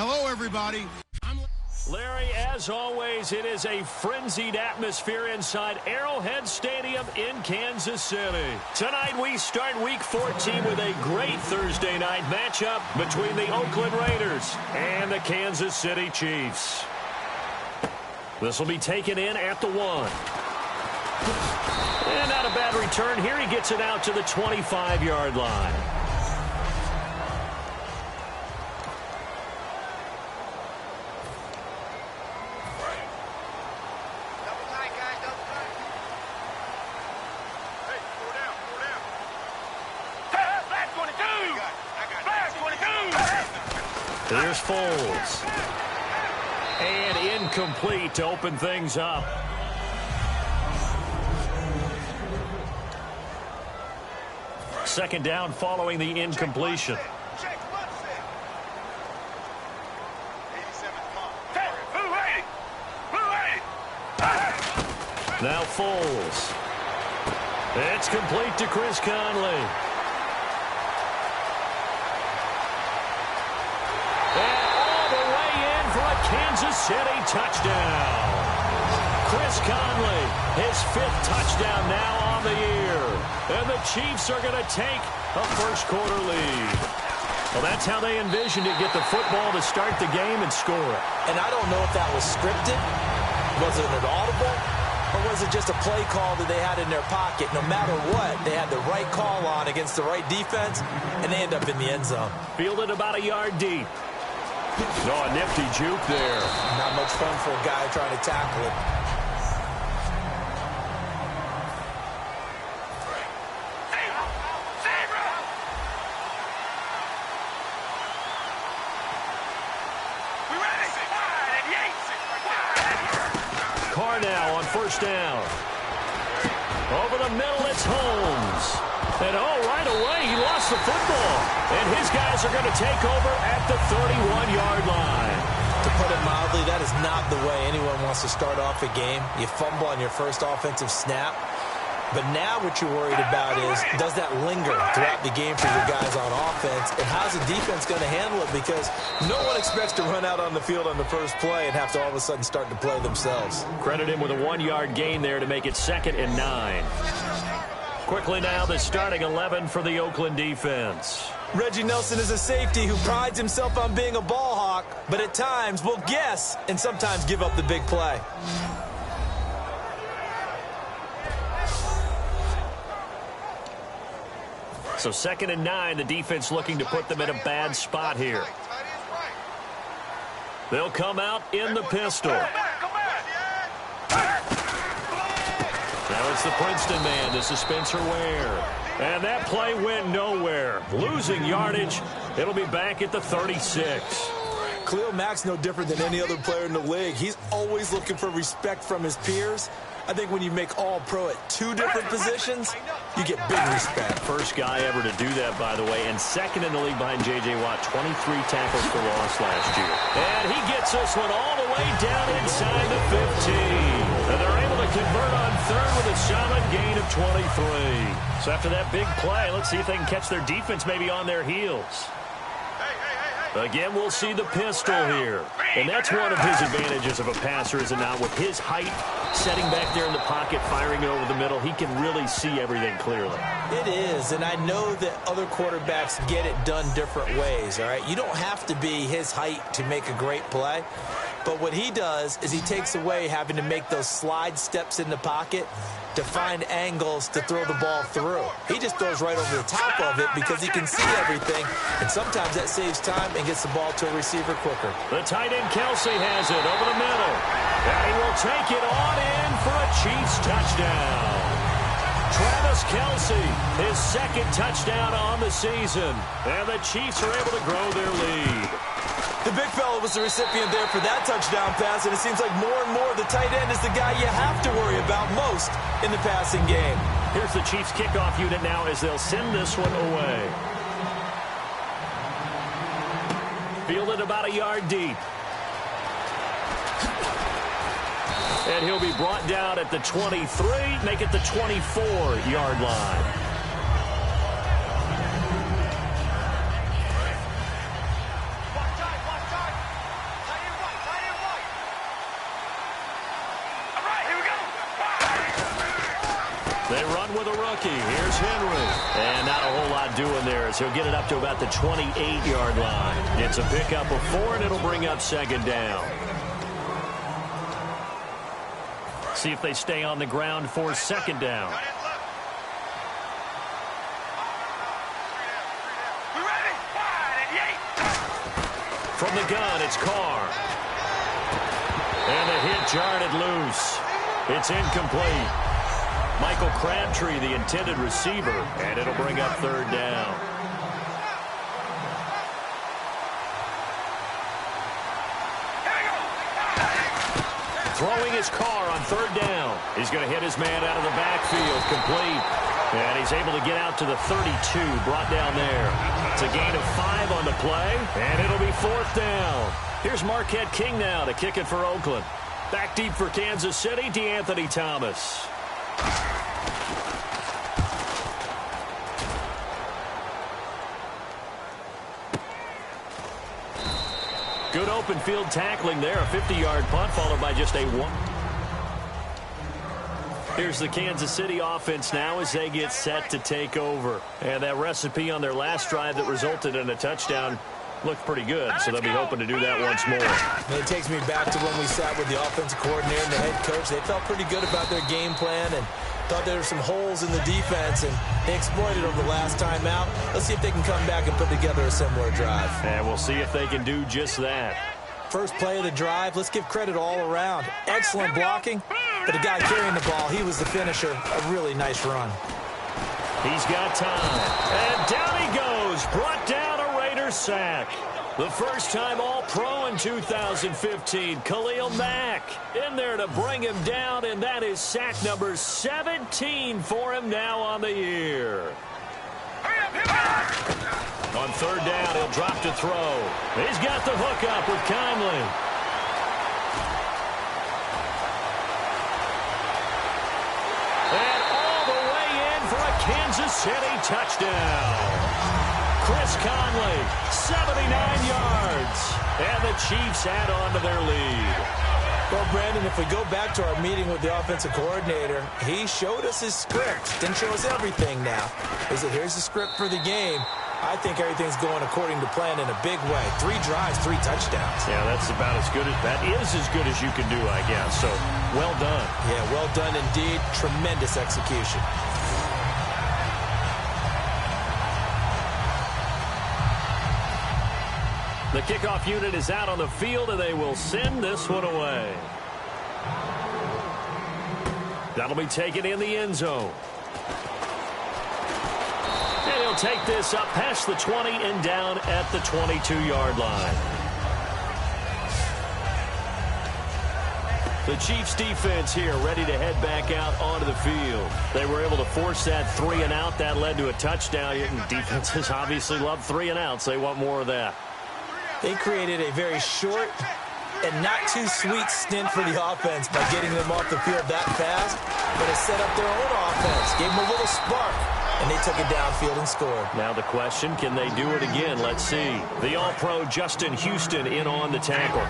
Hello, everybody. Larry, as always, it is a frenzied atmosphere inside Arrowhead Stadium in Kansas City. Tonight we start Week 14 with a great Thursday night matchup between the Oakland Raiders and the Kansas City Chiefs. This will be taken in at the 1. And not a bad return here. He gets it out to the 25-yard line. Here's Foles. And incomplete to open things up. Second down following the incompletion. Now Foles. It's complete to Chris Conley. Kansas City touchdown. Chris Conley, his 5th touchdown now on the year. And the Chiefs are going to take a first-quarter lead. Well, that's how they envisioned it, get the football to start the game and score it. And I don't know if that was scripted. Was it an audible? Or was it just a play call that they had in their pocket? No matter what, they had the right call on against the right defense, and they end up in the end zone. Fielded about a yard deep. Oh, a nifty juke there. Not much fun for a guy trying to tackle it. Carr now on first down. Over the middle, it's Holmes. And, right away, he lost the football. And his guys are going to take over at the 31-yard line. To put it mildly, that is not the way anyone wants to start off a game. You fumble on your first offensive snap. But now what you're worried about is, does that linger throughout the game for your guys on offense? And how's the defense going to handle it? Because no one expects to run out on the field on the first play and have to all of a sudden start to play themselves. Credit him with a 1-yard gain there to make it 2nd and 9. Quickly now, the starting 11 for the Oakland defense. Reggie Nelson is a safety who prides himself on being a ball hawk, but at times will guess and sometimes give up the big play. So 2nd and 9, the defense looking to put them in a bad spot here. They'll come out in the pistol. Now it's the Princeton man, this is Spencer Ware. And that play went nowhere. Losing yardage. It'll be back at the 36. Khalil Mack's no different than any other player in the league. He's always looking for respect from his peers. I think when you make all-pro at 2 different positions, you get big respect. First guy ever to do that, by the way, and 2nd in the league behind J.J. Watt, 23 tackles for loss last year. And he gets this one all the way down inside the 15. And they're able to convert on 3rd with a solid gain of 23. So after that big play, let's see if they can catch their defense maybe on their heels. Again, we'll see the pistol here. And that's one of his advantages of a passer, is it not? With his height, setting back there in the pocket, firing over the middle, he can really see everything clearly. It is, and I know that other quarterbacks get it done different ways, all right? You don't have to be his height to make a great play. But what he does is he takes away having to make those slide steps in the pocket to find angles to throw the ball through. He just throws right over the top of it because he can see everything, and sometimes that saves time and gets the ball to a receiver quicker. The tight end Kelsey has it over the middle, and he will take it on in for a Chiefs touchdown. Travis Kelsey, his 2nd touchdown on the season, and the Chiefs are able to grow their lead. The big fella was the recipient there for that touchdown pass, and it seems like more and more the tight end is the guy you have to worry about most in the passing game. Here's the Chiefs kickoff unit now as they'll send this one away. Fielded about a yard deep. And he'll be brought down at the 23, make it the 24-yard line. They run with a rookie. Here's Henry. And not a whole lot doing there as he'll get it up to about the 28-yard line. It's a pickup of 4, and it'll bring up second down. See if they stay on the ground for second down. From the gun, it's Carr. And the hit jarred it loose. It's incomplete. Michael Crabtree, the intended receiver, and it'll bring up third down. Throwing his Carr on third down. He's going to hit his man out of the backfield, complete. And he's able to get out to the 32, brought down there. It's a gain of 5 on the play, and it'll be fourth down. Here's Marquette King now to kick it for Oakland. Back deep for Kansas City, DeAnthony Thomas. Good open field tackling there. A 50-yard punt followed by just a 1. Here's the Kansas City offense now as they get set to take over. And that recipe on their last drive that resulted in a touchdown looked pretty good, so they'll be hoping to do that once more. And it takes me back to when we sat with the offensive coordinator and the head coach. They felt pretty good about their game plan and thought there were some holes in the defense, and they exploited them the last time out. Let's see if they can come back and put together a similar drive. And we'll see if they can do just that. First play of the drive, let's give credit all around. Excellent blocking, but the guy carrying the ball, he was the finisher. A really nice run. He's got time. And down he goes. Brought down a Raider sack. The first time All-Pro in 2015. Khalil Mack in there to bring him down, and that is sack number 17 for him now on the year. On third down, he'll drop to throw. He's got the hookup with Conley. And all the way in for a Kansas City touchdown. Chris Conley, 79 yards. And the Chiefs add on to their lead. Well, Brandon, if we go back to our meeting with the offensive coordinator, he showed us his script. Didn't show us everything now. He said, here's the script for the game. I think everything's going according to plan in a big way. 3 drives, 3 touchdowns. Yeah, that's about as good as that is as good as you can do, I guess. So, well done. Yeah, well done indeed. Tremendous execution. The kickoff unit is out on the field, and they will send this one away. That'll be taken in the end zone. And he'll take this up past the 20 and down at the 22-yard line. The Chiefs defense here ready to head back out onto the field. They were able to force that 3 and out. That led to a touchdown. Defenses obviously love 3 and outs. They want more of that. They created a very short and not too sweet stint for the offense by getting them off the field that fast, but it set up their own offense, gave them a little spark, and they took it downfield and scored. Now the question, can they do it again? Let's see. The All-Pro Justin Houston in on the tackle.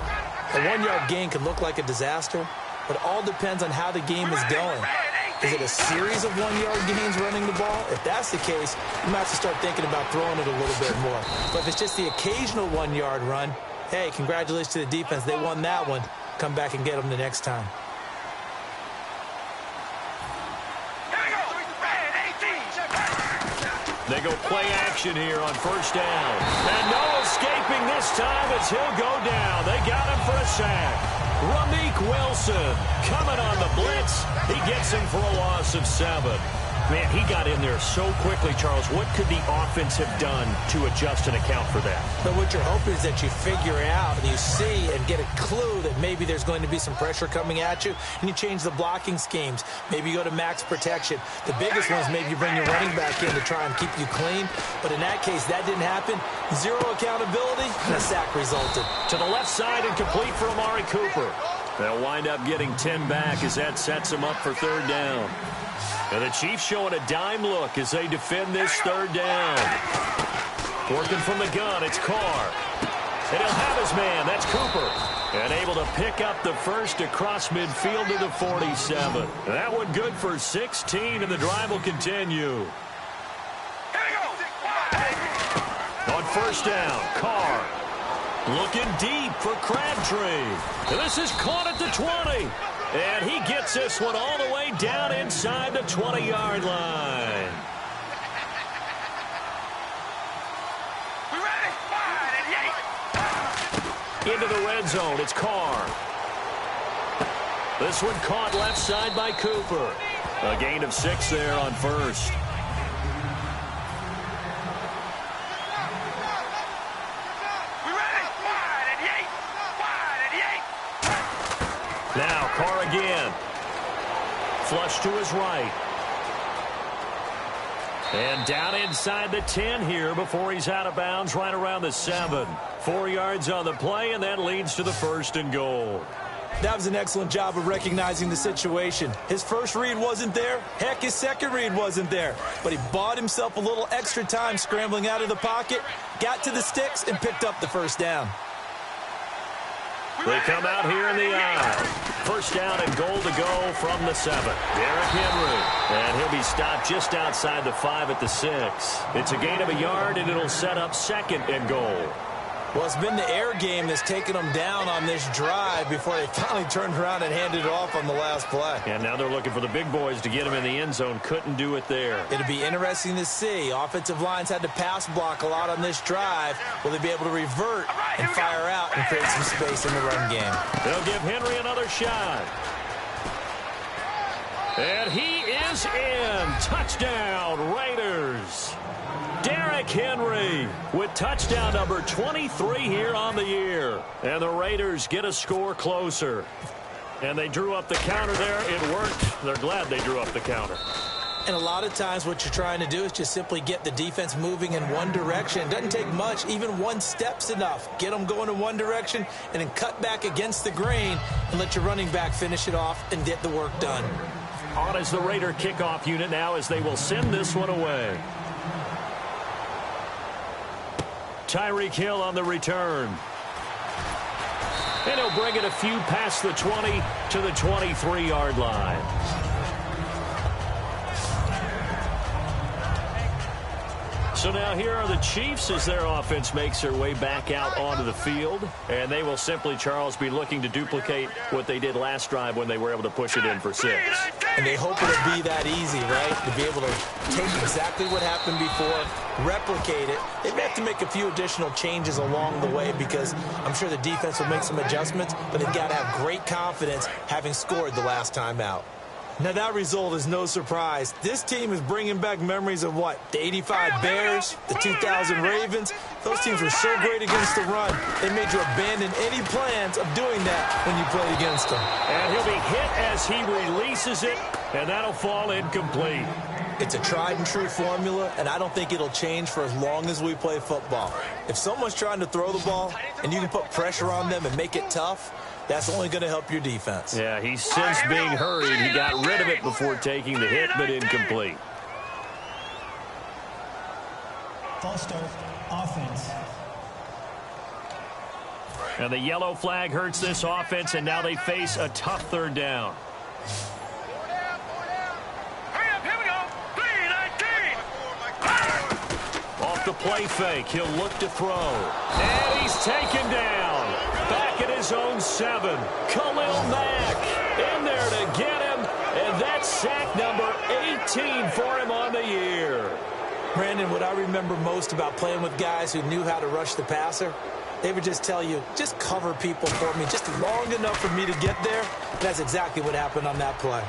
A 1-yard gain can look like a disaster, but it all depends on how the game is going. Is it a series of 1-yard gains running the ball? If that's the case, you might have to start thinking about throwing it a little bit more. But if it's just the occasional 1-yard run, hey, congratulations to the defense. They won that one. Come back and get them the next time. They go play action here on first down. And no escaping this time as he'll go down. They got him for a sack. Rameek Wilson coming on the blitz. He gets him for a loss of 7. Man, he got in there so quickly, Charles. What could the offense have done to adjust and account for that? But what you're hoping is that you figure out and you see and get a clue that maybe there's going to be some pressure coming at you, and you change the blocking schemes. Maybe you go to max protection. The biggest one is maybe you bring your running back in to try and keep you clean. But in that case, that didn't happen. 0 accountability, and a sack resulted. To the left side and complete for Amari Cooper. They'll wind up getting 10 back as that sets them up for third down. And the Chiefs showing a dime look as they defend this third down. Working from the gun, it's Carr. And he'll have his man. That's Cooper. And able to pick up the first across midfield to the 47. That one good for 16, and the drive will continue. On first down, Carr. Looking deep for Crabtree. And this is caught at the 20. And he gets this one all the way down inside the 20-yard line. Into the red zone, it's Carr. This one caught left side by Cooper. A gain of 6 there on first. Now Carr again. Flush to his right. And down inside the 10 here before he's out of bounds right around the 7. 4 yards on the play, and that leads to the 1st and goal. That was an excellent job of recognizing the situation. His first read wasn't there. Heck, his second read wasn't there. But he bought himself a little extra time scrambling out of the pocket, got to the sticks, and picked up the first down. They come out here in the aisle. First down and goal to go from the 7. Derrick Henry. And he'll be stopped just outside the 5 at the 6. It's a gain of a yard, and it'll set up 2nd and goal. Well, it's been the air game that's taken them down on this drive before they finally turned around and handed it off on the last play. And now they're looking for the big boys to get him in the end zone. Couldn't do it there. It'll be interesting to see. Offensive lines had to pass block a lot on this drive. Will they be able to revert and fire out and create some space in the run game? They'll give Henry another shot. And he is in. Touchdown, Raiders. Derrick Henry with touchdown number 23 here on the year. And the Raiders get a score closer. And they drew up the counter there. It worked. They're glad they drew up the counter. And a lot of times what you're trying to do is just simply get the defense moving in one direction. It doesn't take much. Even one step's enough. Get them going in one direction and then cut back against the grain and let your running back finish it off and get the work done. On is the Raider kickoff unit now as they will send this one away. Tyreek Hill on the return. And he'll bring it a few past the 20 to the 23-yard line. So now here are the Chiefs as their offense makes their way back out onto the field. And they will simply, Charles, be looking to duplicate what they did last drive when they were able to push it in for 6. And they hope it'll be that easy, right? To be able to take exactly what happened before, replicate it. They may have to make a few additional changes along the way because I'm sure the defense will make some adjustments, but they've got to have great confidence having scored the last time out. Now, that result is no surprise. This team is bringing back memories of what? The 85 Bears, the 2000 Ravens. Those teams were so great against the run, they made you abandon any plans of doing that when you played against them. And he'll be hit as he releases it, and that'll fall incomplete. It's a tried-and-true formula, and I don't think it'll change for as long as we play football. If someone's trying to throw the ball and you can put pressure on them and make it tough, that's only going to help your defense. Yeah, he's since being hurried. He got rid of it before taking the hit, but incomplete. False start, offense. And the yellow flag hurts this offense, and now they face a tough third down. Off the play fake, he'll look to throw. And he's taken down. Back at his own 7. Khalil Mack in there to get him. And that's sack number 18 for him on the year. Brandon, what I remember most about playing with guys who knew how to rush the passer, they would just tell you, just cover people for me, just long enough for me to get there. And that's exactly what happened on that play.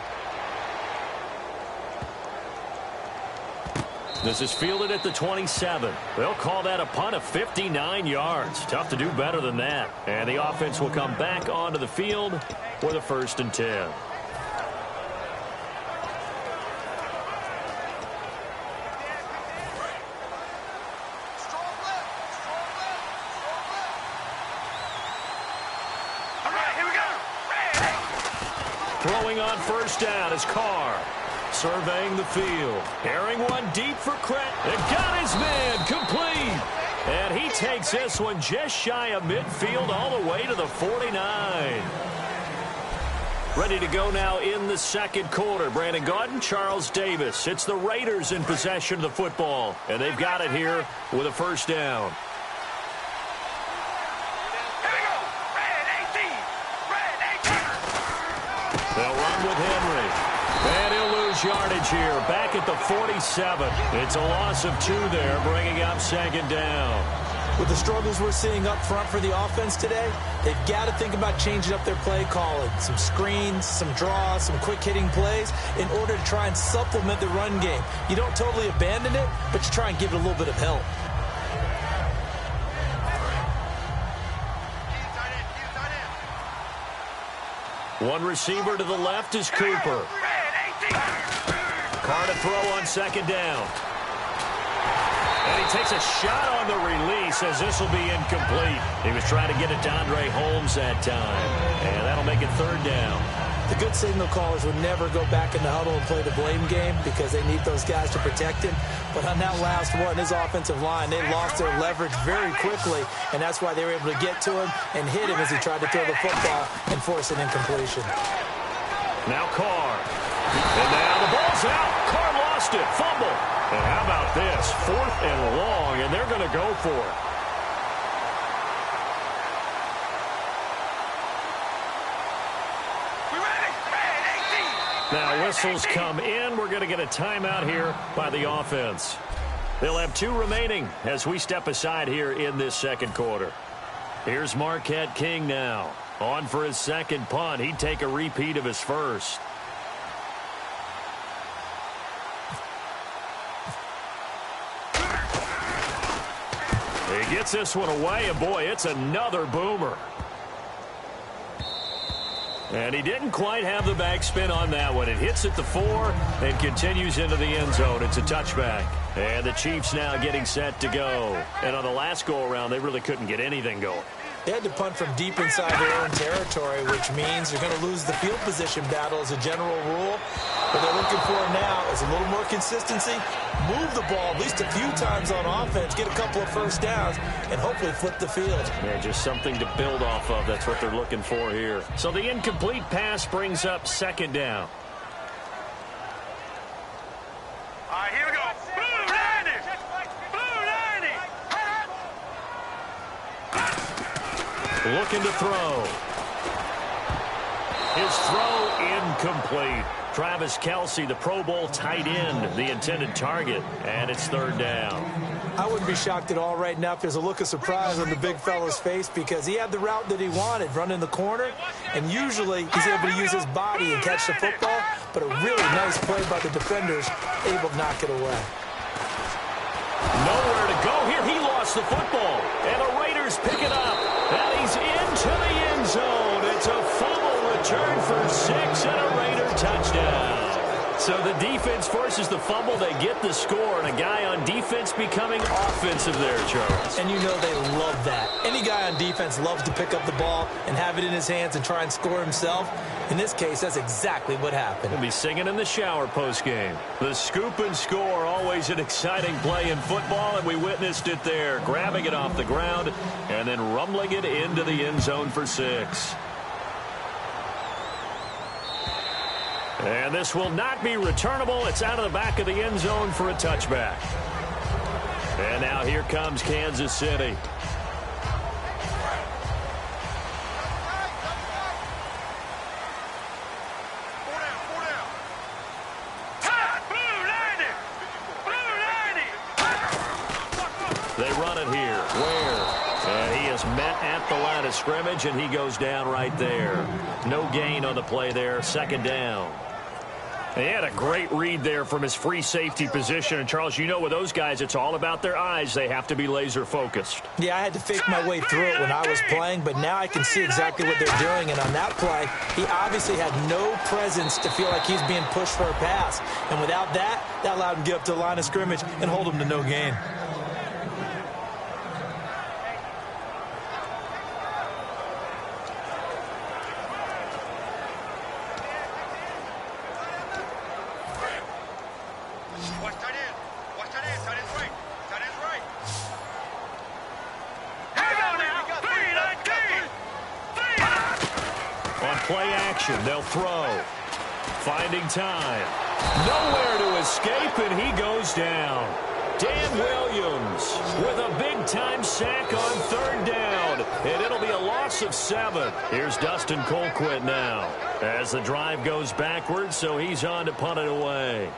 This is fielded at the 27. They'll call that a punt of 59 yards. Tough to do better than that. And the offense will come back onto the field for the 1st and 10. Throwing on first down is Carr. Surveying the field. Airing one deep for Craig. And got his man complete. And he takes this one just shy of midfield all the way to the 49. Ready to go now in the second quarter. Brandon Gaudin, Charles Davis. It's the Raiders in possession of the football, and they've got it here with a first down. They'll run with Henry. And he'll lose yardage here. Back at the 47. It's a loss of 2 there, bringing up second down. With the struggles we're seeing up front for the offense today, they've got to think about changing up their play calling. Some screens, some draws, some quick-hitting plays in order to try and supplement the run game. You don't totally abandon it, but you try and give it a little bit of help. One receiver to the left is Cooper. Carr to throw on second down. And he takes a shot on the release as this will be incomplete. He was trying to get it to Andre Holmes that time. And that'll make it third down. The good signal callers would never go back in the huddle and play the blame game because they need those guys to protect him. But on that last one, his offensive line, they lost their leverage very quickly, and that's why they were able to get to him and hit him as he tried to throw the football and force an incompletion. Now Carr. And now the ball's out. Carr lost it. Fumble. And how about this? 4th and long, and they're going to go for it. Now whistles come in. We're going to get a timeout here by the offense. They'll have 2 remaining as we step aside here in this second quarter. Here's Marquette King now. On for his second punt. He'd take a repeat of his first. He gets this one away, and boy, it's another boomer. And he didn't quite have the backspin on that one. It hits at the 4 and continues into the end zone. It's a touchback. And the Chiefs now getting set to go. And on the last go-around, they really couldn't get anything going. They had to punt from deep inside their own territory, which means they're going to lose the field position battle as a general rule. What they're looking for now is a little more consistency, move the ball at least a few times on offense, get a couple of first downs, and hopefully flip the field. Yeah, just something to build off of. That's what they're looking for here. So the incomplete pass brings up second down. All right, here we go. Blue 90. Blue 90. Looking to throw. His throw incomplete. Travis Kelce, the Pro Bowl tight end, the intended target, and it's third down. I wouldn't be shocked at all right now if there's a look of surprise on the big fella's face because he had the route that he wanted, running the corner, and usually he's able to use his body and catch the football, but a really nice play by the defenders, able to knock it away. Nowhere to go here. He lost the football, and the Raiders pick it up, and he's into the end zone. It's a fumble return for 6 and a Raider touchdown. So the defense forces the fumble. They get the score, and a guy on defense becoming offensive there, Charles. And you know they love that. Any guy on defense loves to pick up the ball and have it in his hands and try and score himself. In this case, that's exactly what happened. He'll be singing in the shower postgame. The scoop and score, always an exciting play in football, and we witnessed it there. Grabbing it off the ground and then rumbling it into the end zone for 6. And this will not be returnable. It's out of the back of the end zone for a touchback. And now here comes Kansas City. They run it here. Where? And he is met at the line of scrimmage, and he goes down right there. No gain on the play there. Second down. He had a great read there from his free safety position. And, Charles, you know with those guys, it's all about their eyes. They have to be laser focused. Yeah, I had to fake my way through it when I was playing, but now I can see exactly what they're doing. And on that play, he obviously had no presence to feel like he's being pushed for a pass. And without that, that allowed him to get up to the line of scrimmage and hold him to no gain. play action. They'll throw. Finding time. Nowhere to escape, and he goes down. Dan Williams with a big-time sack on third down, and it'll be a loss of 7. Here's Dustin Colquitt now as the drive goes backwards, so he's on to punt it away.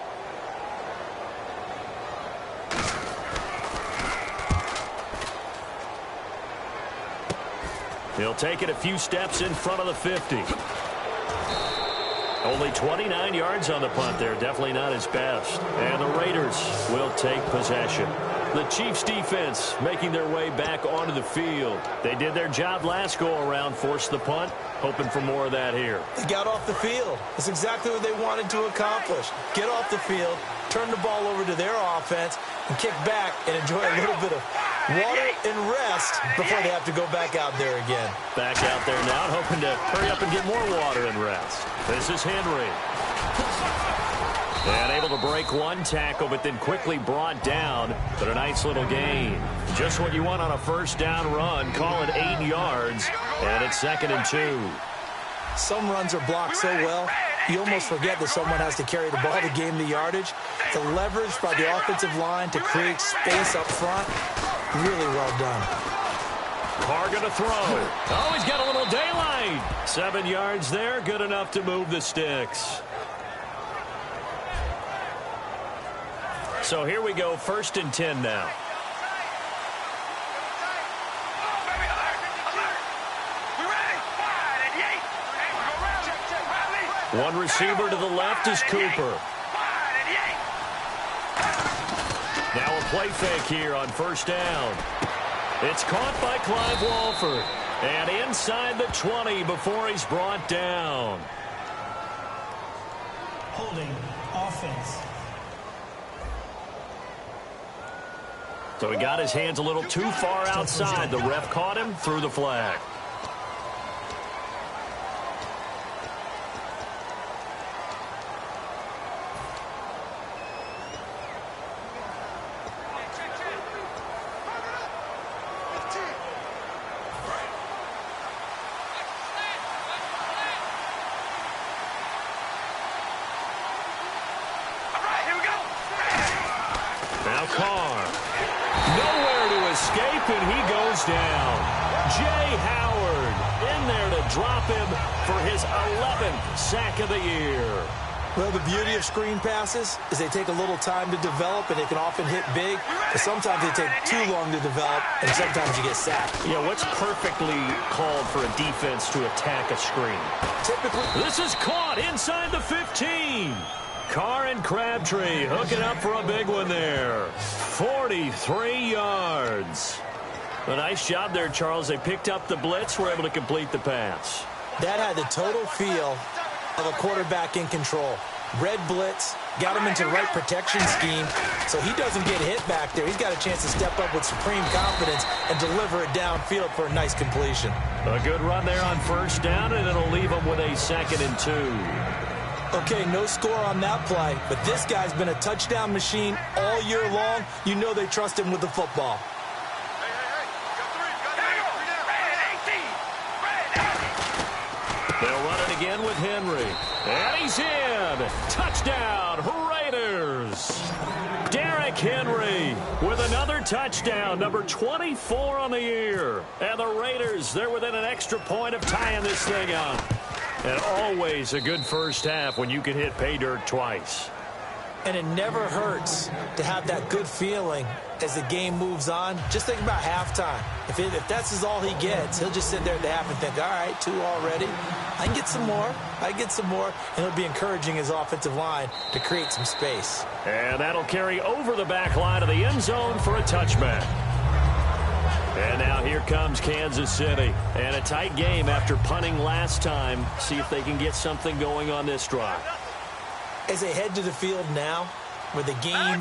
He'll take it a few steps in front of the 50. Only 29 yards on the punt there. Definitely not his best. And the Raiders will take possession. The Chiefs defense making their way back onto the field. They did their job last go-around, forced the punt, hoping for more of that here. They got off the field. That's exactly what they wanted to accomplish. Get off the field, turn the ball over to their offense, and kick back and enjoy a little bit of water and rest before they have to go back out there again. Back out there now, hoping to hurry up and get more water and rest. This is Henry. And able to break one tackle, but then quickly brought down. But a nice little gain. Just what you want on a first down run. Call it 8 yards. And it's 2nd and 2. Some runs are blocked so well, you almost forget that someone has to carry the ball to gain the yardage. The leverage by the offensive line to create space up front, really well done. Carr going to throw. Oh, he's got a little daylight. 7 yards there, good enough to move the sticks. So here we go, 1st and 10 now. One receiver to the left is Cooper. Now a play fake here on 1st down. It's caught by Clive Walford. And inside the 20 before he's brought down. Holding offense. So he got his hands a little too far outside. The ref caught him, threw the flag. Now Carr. Nowhere to escape, and he goes down. Jay Howard in there to drop him for his 11th sack of the year. Well, the beauty of screen passes is they take a little time to develop, and they can often hit big, but sometimes they take too long to develop, and sometimes you get sacked. Yeah, what's perfectly called for a defense to attack a screen? Typically, this is caught inside the 15. Carr and Crabtree hooking up for a big one there. 43 yards. A nice job there, Charles. They picked up the blitz, were able to complete the pass. That had the total feel of a quarterback in control. Red blitz, got him into the right protection scheme, so he doesn't get hit back there. He's got a chance to step up with supreme confidence and deliver it downfield for a nice completion. A good run there on 1st down, and it'll leave him with a 2nd and 2. Okay, no score on that play, but this guy's been a touchdown machine all year long. You know they trust him with the football. They'll run it again with Henry. And he's in. Touchdown, Raiders. Derrick Henry with another touchdown, number 24 on the year. And the Raiders, they're within an extra point of tying this thing up. And always a good first half when you can hit pay dirt twice. And it never hurts to have that good feeling as the game moves on. Just think about halftime. If that's all he gets, he'll just sit there at the half and think, all right, 2 already. I can get some more. I can get some more. And he'll be encouraging his offensive line to create some space. And that'll carry over the back line of the end zone for a touchback. And now here comes Kansas City. And a tight game after punting last time. See if they can get something going on this drive. As they head to the field now, with the game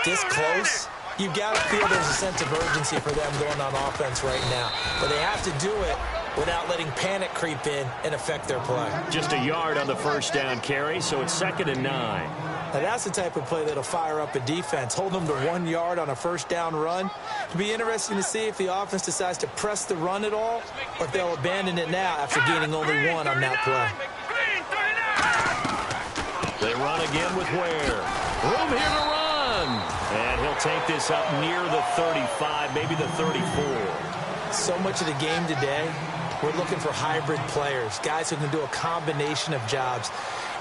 this close, you've got to feel there's a sense of urgency for them going on offense right now. But they have to do it without letting panic creep in and affect their play. Just a yard on the 1st down carry, so it's 2nd and 9. Now, that's the type of play that'll fire up a defense. Hold them to 1 yard on a first down run. It'll be interesting to see if the offense decides to press the run at all or if they'll abandon it now after gaining only 1 on that play. They run again with Ware. Room here to run. And he'll take this up near the 35, maybe the 34. So much of the game today, we're looking for hybrid players, guys who can do a combination of jobs.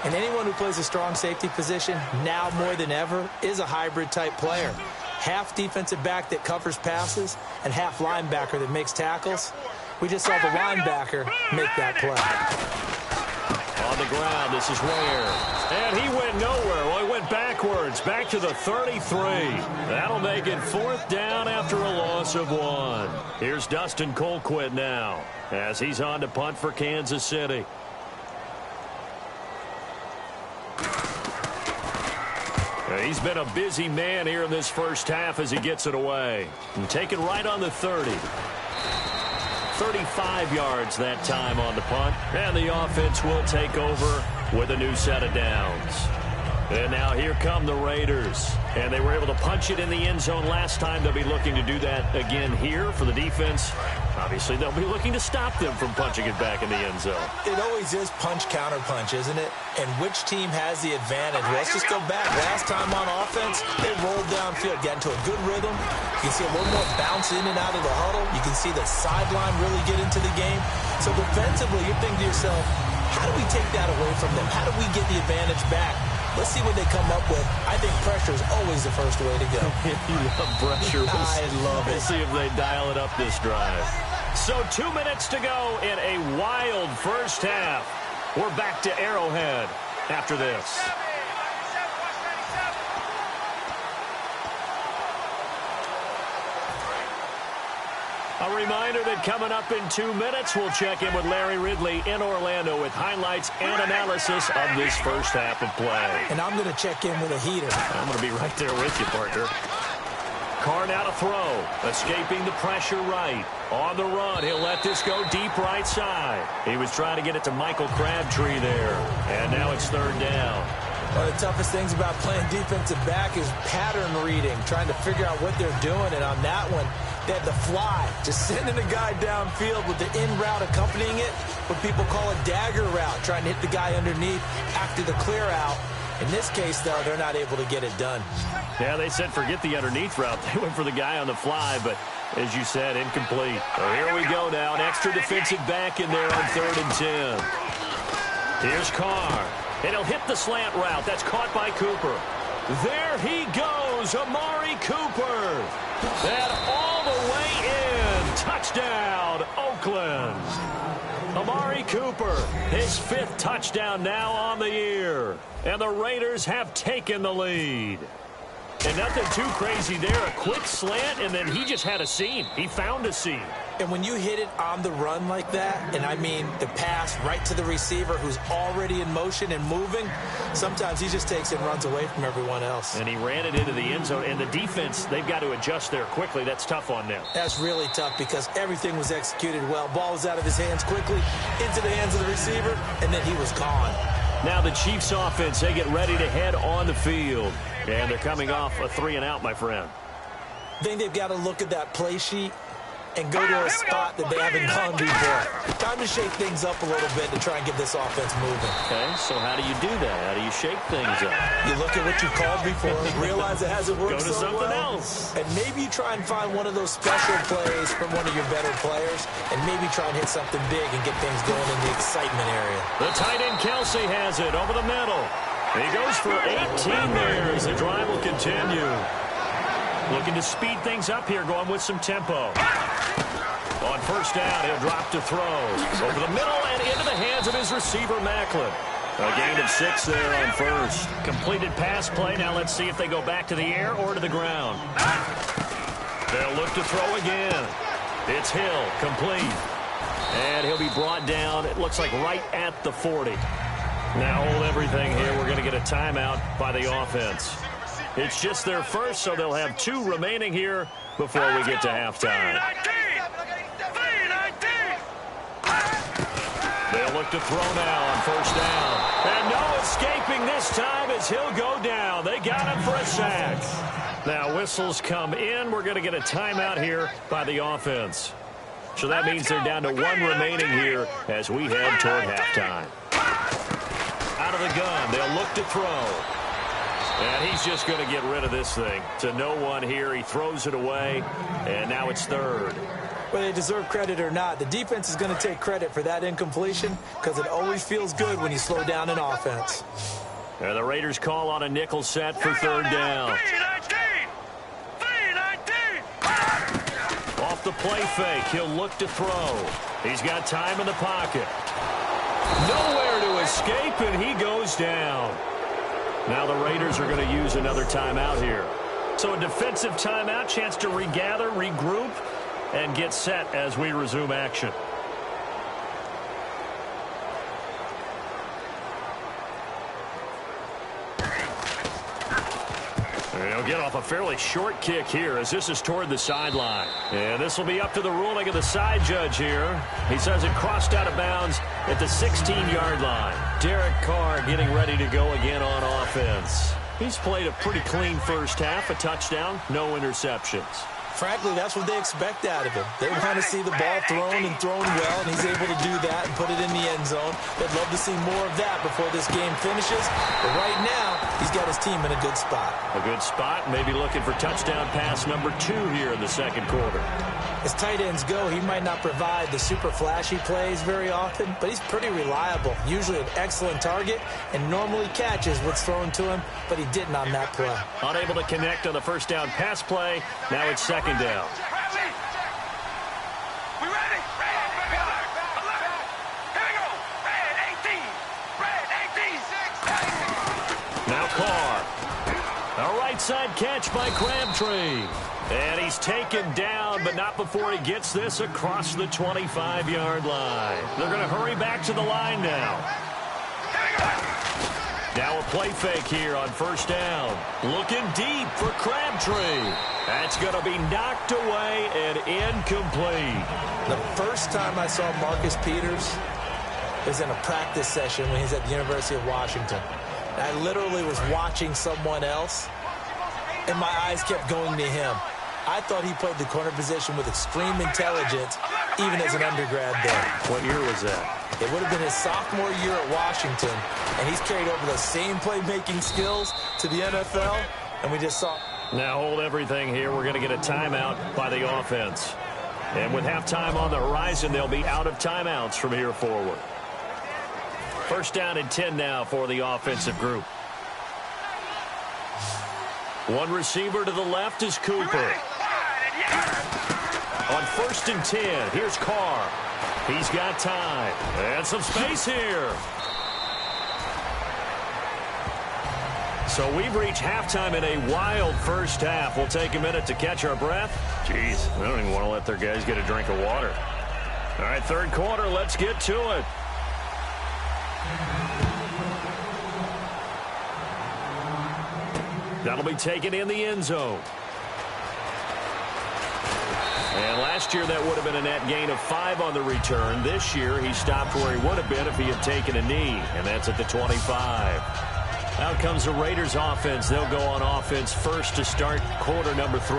And anyone who plays a strong safety position, now more than ever, is a hybrid-type player. Half defensive back that covers passes and half linebacker that makes tackles. We just saw the linebacker make that play. On the ground, this is Ware. And he went nowhere. Well, he went backwards, back to the 33. That'll make it 4th down after a loss of 1. Here's Dustin Colquitt now as he's on to punt for Kansas City. He's been a busy man here in this first half as he gets it away. And take it right on the 30. 35 yards that time on the punt. And the offense will take over with a new set of downs. And now here come the Raiders. And they were able to punch it in the end zone last time. They'll be looking to do that again here for the defense. Obviously, they'll be looking to stop them from punching it back in the end zone. It always is punch-counter-punch, isn't it? And which team has the advantage? Well, let's just go back. Last time on offense, they rolled downfield, got into a good rhythm. You can see a little more bounce in and out of the huddle. You can see the sideline really get into the game. So defensively, you're thinking to yourself, how do we take that away from them? How do we get the advantage back? Let's see what they come up with. I think pressure is always the first way to go. You love pressure. I love it. We'll see if they dial it up this drive. So 2 minutes to go in a wild first half. We're back to Arrowhead after this. A reminder that coming up in 2 minutes, we'll check in with Larry Ridley in Orlando with highlights and analysis of this first half of play. And I'm going to check in with a heater. I'm going to be right there with you, partner. Carr now to throw, escaping the pressure right. On the run, he'll let this go deep right side. He was trying to get it to Michael Crabtree there. And now it's 3rd down. One of the toughest things about playing defensive back is pattern reading, trying to figure out what they're doing. And on that one, they had the fly, just sending a guy downfield with the in route accompanying it, what people call a dagger route, trying to hit the guy underneath after the clear out. In this case, though, they're not able to get it done. Yeah, they said forget the underneath route. They went for the guy on the fly, but as you said, incomplete. So here we go now, an extra defensive back in there on 3rd and 10. Here's Carr, and he'll hit the slant route. That's caught by Cooper. There he goes, Amari Cooper. And all the way in. Touchdown, Oakland. Amari Cooper, his 5th touchdown now on the year. And the Raiders have taken the lead. And nothing too crazy there. A quick slant, and then he just had a seam. He found a seam. And when you hit it on the run like that, and I mean the pass right to the receiver who's already in motion and moving, sometimes he just takes it and runs away from everyone else. And he ran it into the end zone. And the defense, they've got to adjust there quickly. That's tough on them. That's really tough because everything was executed well. Ball was out of his hands quickly, into the hands of the receiver, and then he was gone. Now the Chiefs offense, they get ready to head on the field. And they're coming off a 3-and-out, my friend. I think they've got to look at that play sheet and go to a spot that they haven't gone before. Time to shake things up a little bit to try and get this offense moving. Okay, so how do you do that? How do you shake things up? You look at what you called before, realize it hasn't worked so well. Go to something else. And maybe you try and find one of those special plays from one of your better players, and maybe try and hit something big and get things going in the excitement area. The tight end Kelsey has it over the middle. He goes for 18 there as the drive will continue. Looking to speed things up here, going with some tempo. On 1st down, he'll drop to throw. Over the middle and into the hands of his receiver, Macklin. A gain of 6 there on 1st. Completed pass play. Now let's see if they go back to the air or to the ground. They'll look to throw again. It's Hill, complete. And he'll be brought down, it looks like right at the 40. Now hold everything here. We're going to get a timeout by the offense. It's just their first, so they'll have 2 remaining here before we get to halftime. They'll look to throw now on first down. And no escaping this time as he'll go down. They got him for a sack. Now whistles come in. We're going to get a timeout here by the offense. So that means they're down to one remaining here as we head toward halftime. Out of the gun, they'll look to throw. And he's just going to get rid of this thing. To no one here, he throws it away, and now it's third. Whether they deserve credit or not, the defense is going to take credit for that incompletion because it always feels good when you slow down an offense. And the Raiders call on a nickel set for third down. Off the play fake, he'll look to throw. He's got time in the pocket. Nowhere to escape, and he goes down. Now the Raiders are going to use another timeout here. So a defensive timeout, chance to regather, regroup, and get set as we resume action. They'll get off a fairly short kick here as this is toward the sideline. And this will be up to the ruling of the side judge here. He says it crossed out of bounds at the 16-yard line. Derek Carr getting ready to go again on offense. He's played a pretty clean first half, a touchdown, no interceptions. Frankly, that's what they expect out of him. They want to see the ball thrown and thrown well, and he's able to do that and put it in the end zone. They'd love to see more of that before this game finishes. But right now, he's got his team in a good spot. A good spot, maybe looking for touchdown pass number 2 here in the second quarter. As tight ends go, he might not provide the super flashy plays very often, but he's pretty reliable. Usually an excellent target and normally catches what's thrown to him, but he didn't on that play. Unable to connect on the first down pass play. Now it's second down. We ready? Red 11. Here we go. Red 18. Red 18. Now Carr. A right side catch by Crabtree. And he's taken down, but not before he gets this across the 25-yard line. They're going to hurry back to the line now. Now a play fake here on first down. Looking deep for Crabtree. That's going to be knocked away and incomplete. The first time I saw Marcus Peters was in a practice session when he was at the University of Washington. And I literally was watching someone else, and my eyes kept going to him. I thought he played the corner position with extreme intelligence, even as an undergrad there. What year was that? It would have been his sophomore year at Washington, and he's carried over the same playmaking skills to the NFL, and we just saw. Now hold everything here. We're going to get a timeout by the offense. And with halftime on the horizon, they'll be out of timeouts from here forward. First down and 10 now for the offensive group. One receiver to the left is Cooper. On first and 10, here's Carr. He's got time. And some space here. So we've reached halftime in a wild first half. We'll take a minute to catch our breath. Jeez, they don't even want to let their guys get a drink of water. All right, third quarter, let's get to it. That'll be taken in the end zone. And last year, that would have been a net gain of 5 on the return. This year, he stopped where he would have been if he had taken a knee, and that's at the 25. Out comes the Raiders offense. They'll go on offense first to start quarter number 3.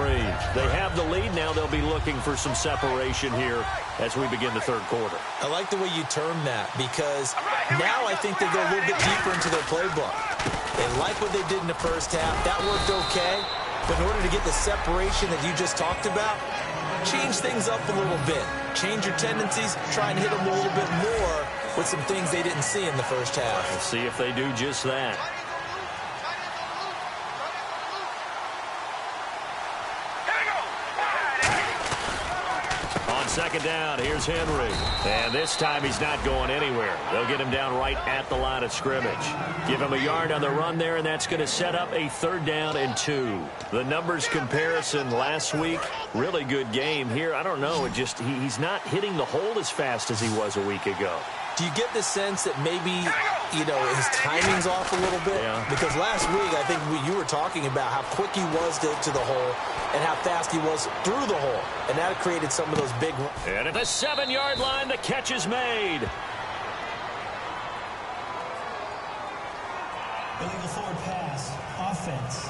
They have the lead. Now they'll be looking for some separation here as we begin the third quarter. I like the way you term that, because now I think they go a little bit deeper into their playbook. They like what they did in the first half. That worked okay. But in order to get the separation that you just talked about, change things up a little bit. Change your tendencies. Try and hit them a little bit more with some things they didn't see in the first half. We'll see if they do just that. Second down, here's Henry. And this time he's not going anywhere. They'll get him down right at the line of scrimmage. Give him a yard on the run there, and that's going to set up a third down and 2. The numbers comparison last week, really good game here. I don't know, he's not hitting the hole as fast as he was a week ago. Do you get the sense that maybe, his timing's off a little bit? Yeah. Because last week, I think you were talking about how quick he was to the hole and how fast he was through the hole. And that created some of those big... And at the 7-yard line, the catch is made. offense.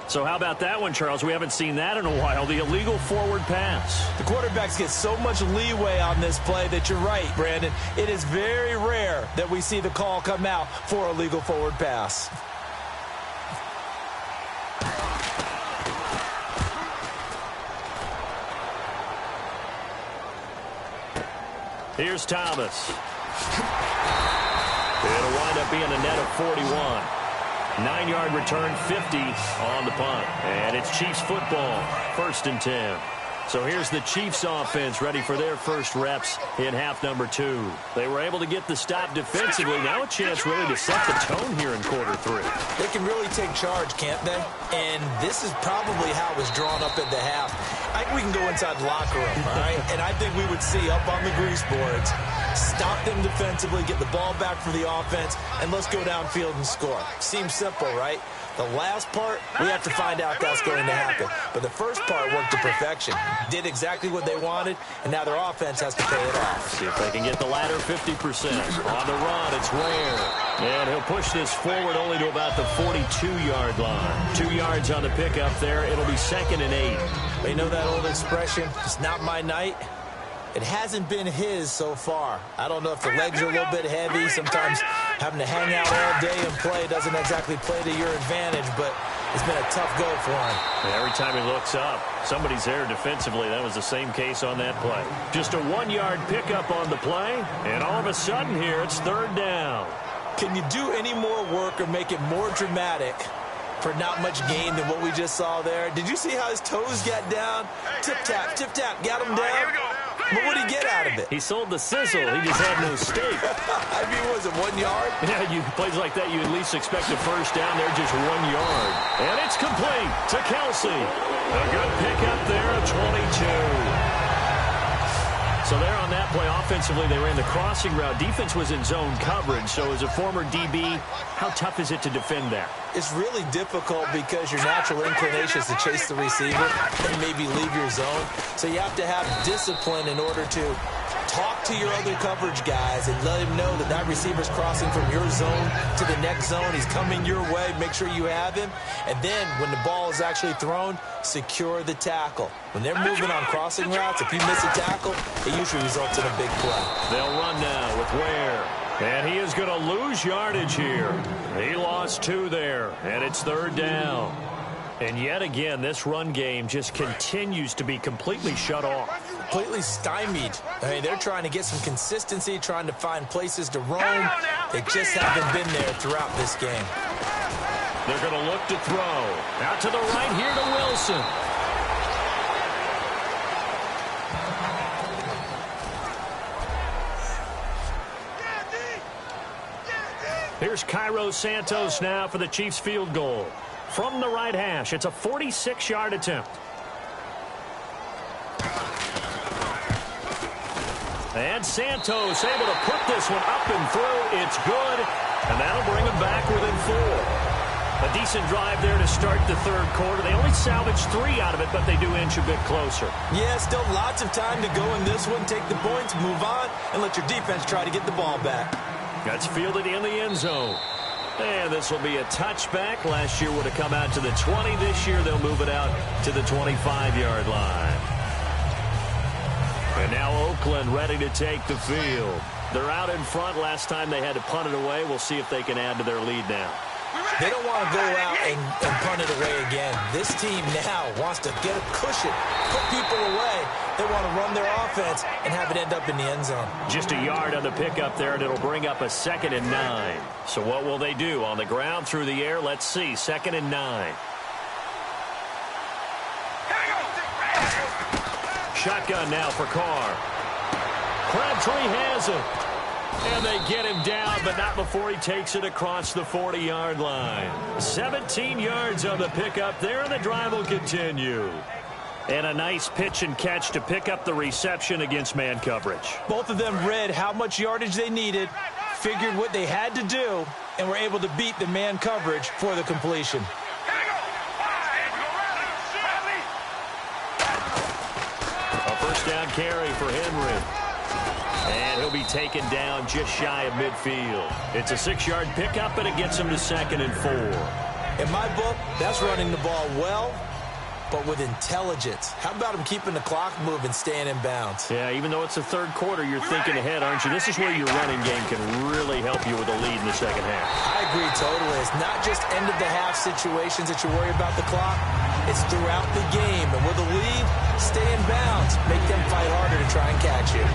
So how about that one, Charles? We haven't seen that in a while. The illegal forward pass. The quarterbacks get so much leeway on this play that you're right, Brandon. It is very rare that we see the call come out for a legal forward pass. Here's Thomas. It'll wind up being a net of 41. 9-yard return, 50 on the punt. And it's Chiefs football, 1st and 10. So here's the Chiefs offense ready for their first reps in half number 2. They were able to get the stop defensively. Now a chance really to set the tone here in quarter 3. They can really take charge, can't they? And this is probably how it was drawn up at the half. I think we can go inside the locker room, all right? And I think we would see up on the grease boards, stop them defensively, get the ball back for the offense, and let's go downfield and score. Seems simple, right? The last part, we have to find out that's going to happen. But the first part worked to perfection. Did exactly what they wanted, and now their offense has to pay it off. See if they can get the latter 50%. On the run, it's Ware. And he'll push this forward only to about the 42-yard line. 2 yards on the pickup there. It'll be 2nd and 8. You know that old expression, it's not my night? It hasn't been his so far. I don't know if the legs are a little bit heavy. Sometimes having to hang out all day and play doesn't exactly play to your advantage, but it's been a tough go for him. And every time he looks up, somebody's there defensively. That was the same case on that play. Just a 1-yard pickup on the play, and all of a sudden here, it's 3rd down. Can you do any more work or make it more dramatic for not much gain than what we just saw there? Did you see how his toes got down? Tip-tap, got him down. But what did he get out of it? He sold the sizzle. He just had no steak. I mean, was it 1 yard? Yeah, plays like that, you at least expect a first down. They're just 1 yard. And it's complete to Kelsey. A good pickup there of 22. So there on that play, offensively, they ran the crossing route. Defense was in zone coverage. So as a former DB, how tough is it to defend that? It's really difficult because your natural inclination is to chase the receiver and maybe leave your zone. So you have to have discipline in order to talk to your other coverage guys and let him know that that receiver's crossing from your zone to the next zone. He's coming your way. Make sure you have him. And then when the ball is actually thrown, secure the tackle. When they're moving on crossing routes, if you miss a tackle, it usually results in a big play. They'll run now with Ware. And he is going to lose yardage here. He lost 2 there, and it's 3rd down. And yet again, this run game just continues to be completely shut off. Completely stymied. I mean, they're trying to get some consistency, trying to find places to roam. They just haven't been there throughout this game. They're going to look to throw. Out to the right here to Wilson. Here's Cairo Santos now for the Chiefs field goal. From the right hash, it's a 46-yard attempt. And Santos able to put this one up and through. It's good, and that'll bring him back within 4. A decent drive there to start the 3rd quarter. They only salvaged 3 out of it, but they do inch a bit closer. Yeah, still lots of time to go in this one. Take the points, move on, and let your defense try to get the ball back. That's fielded in the end zone. And this will be a touchback. Last year would have come out to the 20. This year they'll move it out to the 25-yard line. And now Oakland ready to take the field. They're out in front. Last time they had to punt it away. We'll see if they can add to their lead now. They don't want to go out and punt it away again. This team now wants to get a cushion, put people away. They want to run their offense and have it end up in the end zone. Just a yard on the pickup there, and it'll bring up a 2nd and 9. So what will they do? On the ground, through the air? Let's see. 2nd and 9. Shotgun now for Carr. Crabtree has it. And they get him down, but not before he takes it across the 40-yard line. 17 yards on the pickup there, and the drive will continue. And a nice pitch and catch to pick up the reception against man coverage. Both of them read how much yardage they needed, figured what they had to do, and were able to beat the man coverage for the completion. A first down carry for Henry. And he'll be taken down just shy of midfield. It's a 6-yard pickup, and it gets him to 2nd and 4. In my book, that's running the ball well, but with intelligence. How about him keeping the clock moving, staying in bounds? Yeah, even though it's the third quarter, you're thinking ahead, aren't you? This is where your running game can really help you with a lead in the second half. I agree totally. It's not just end-of-the-half situations that you worry about the clock. It's throughout the game. And with a lead, stay in bounds. Make them fight harder to try and catch you.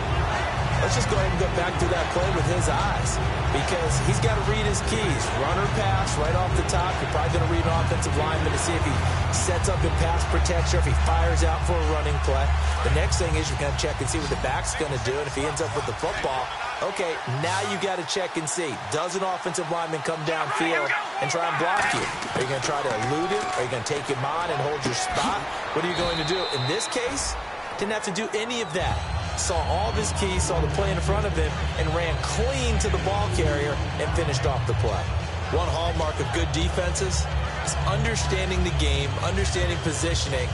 Let's just go ahead and go back through that play with his eyes, because he's got to read his keys. Run or pass right off the top. You're probably going to read an offensive lineman to see if he sets up in pass protection, or if he fires out for a running play. The next thing is you're going to check and see what the back's going to do, and if he ends up with the football, okay, now you got to check and see. Does an offensive lineman come downfield and try and block you? Are you going to try to elude him? Are you going to take him on and hold your spot? What are you going to do? In this case, didn't have to do any of that. Saw all of his keys, saw the play in front of him, and ran clean to the ball carrier and finished off the play. One hallmark of good defenses is understanding the game, understanding positioning,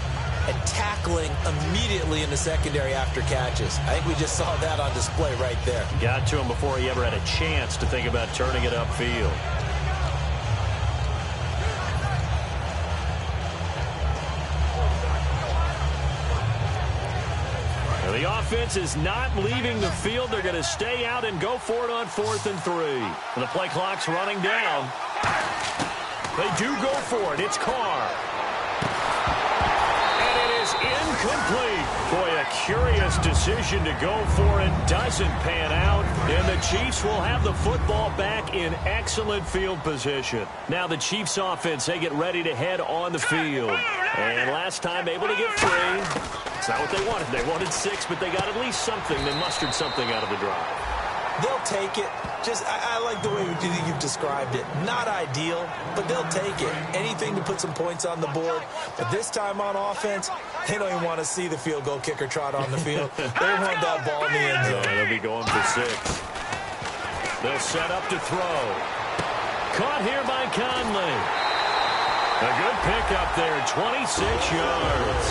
and tackling immediately in the secondary after catches. I think we just saw that on display right there. Got to him before he ever had a chance to think about turning it upfield. The offense is not leaving the field. They're going to stay out and go for it on 4th and 3. And the play clock's running down. They do go for it. It's Carr. And it is incomplete. Boy, a curious decision to go for it. Doesn't pan out. And the Chiefs will have the football back in excellent field position. Now the Chiefs offense, they get ready to head on the field. And last time able to get 3. It's not what they wanted. They wanted 6, but they got at least something. They mustered something out of the drive. They'll take it. I like the way you've described it. Not ideal, but they'll take it. Anything to put some points on the board. But this time on offense, they don't even want to see the field goal kicker trot on the field. They want that ball in the end zone. They'll be going for 6. They'll set up to throw. Caught here by Conley. A good pickup there, 26 yards.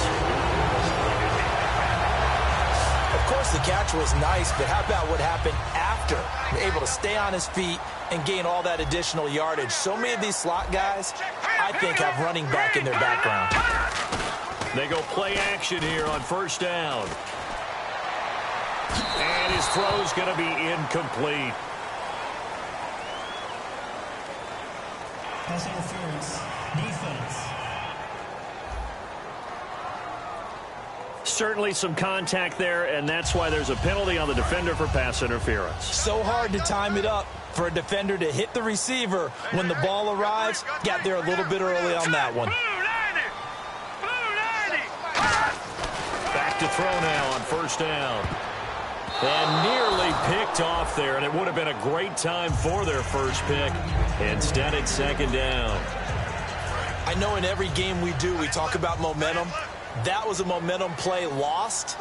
Of course, the catch was nice, but how about what happened after? Able to stay on his feet and gain all that additional yardage. So many of these slot guys, I think, have running back in their background. They go play action here on 1st down. And his throw's going to be incomplete. Pass interference. Defense. Certainly some contact there, and that's why there's a penalty on the defender for pass interference. So hard to time it up for a defender to hit the receiver when the ball arrives. Got there a little bit early on that one. Back to throw now on 1st down. And nearly picked off there, and it would have been a great time for their first pick. Instead, it's 2nd down. I know in every game we do, we talk about momentum. That was a momentum play lost,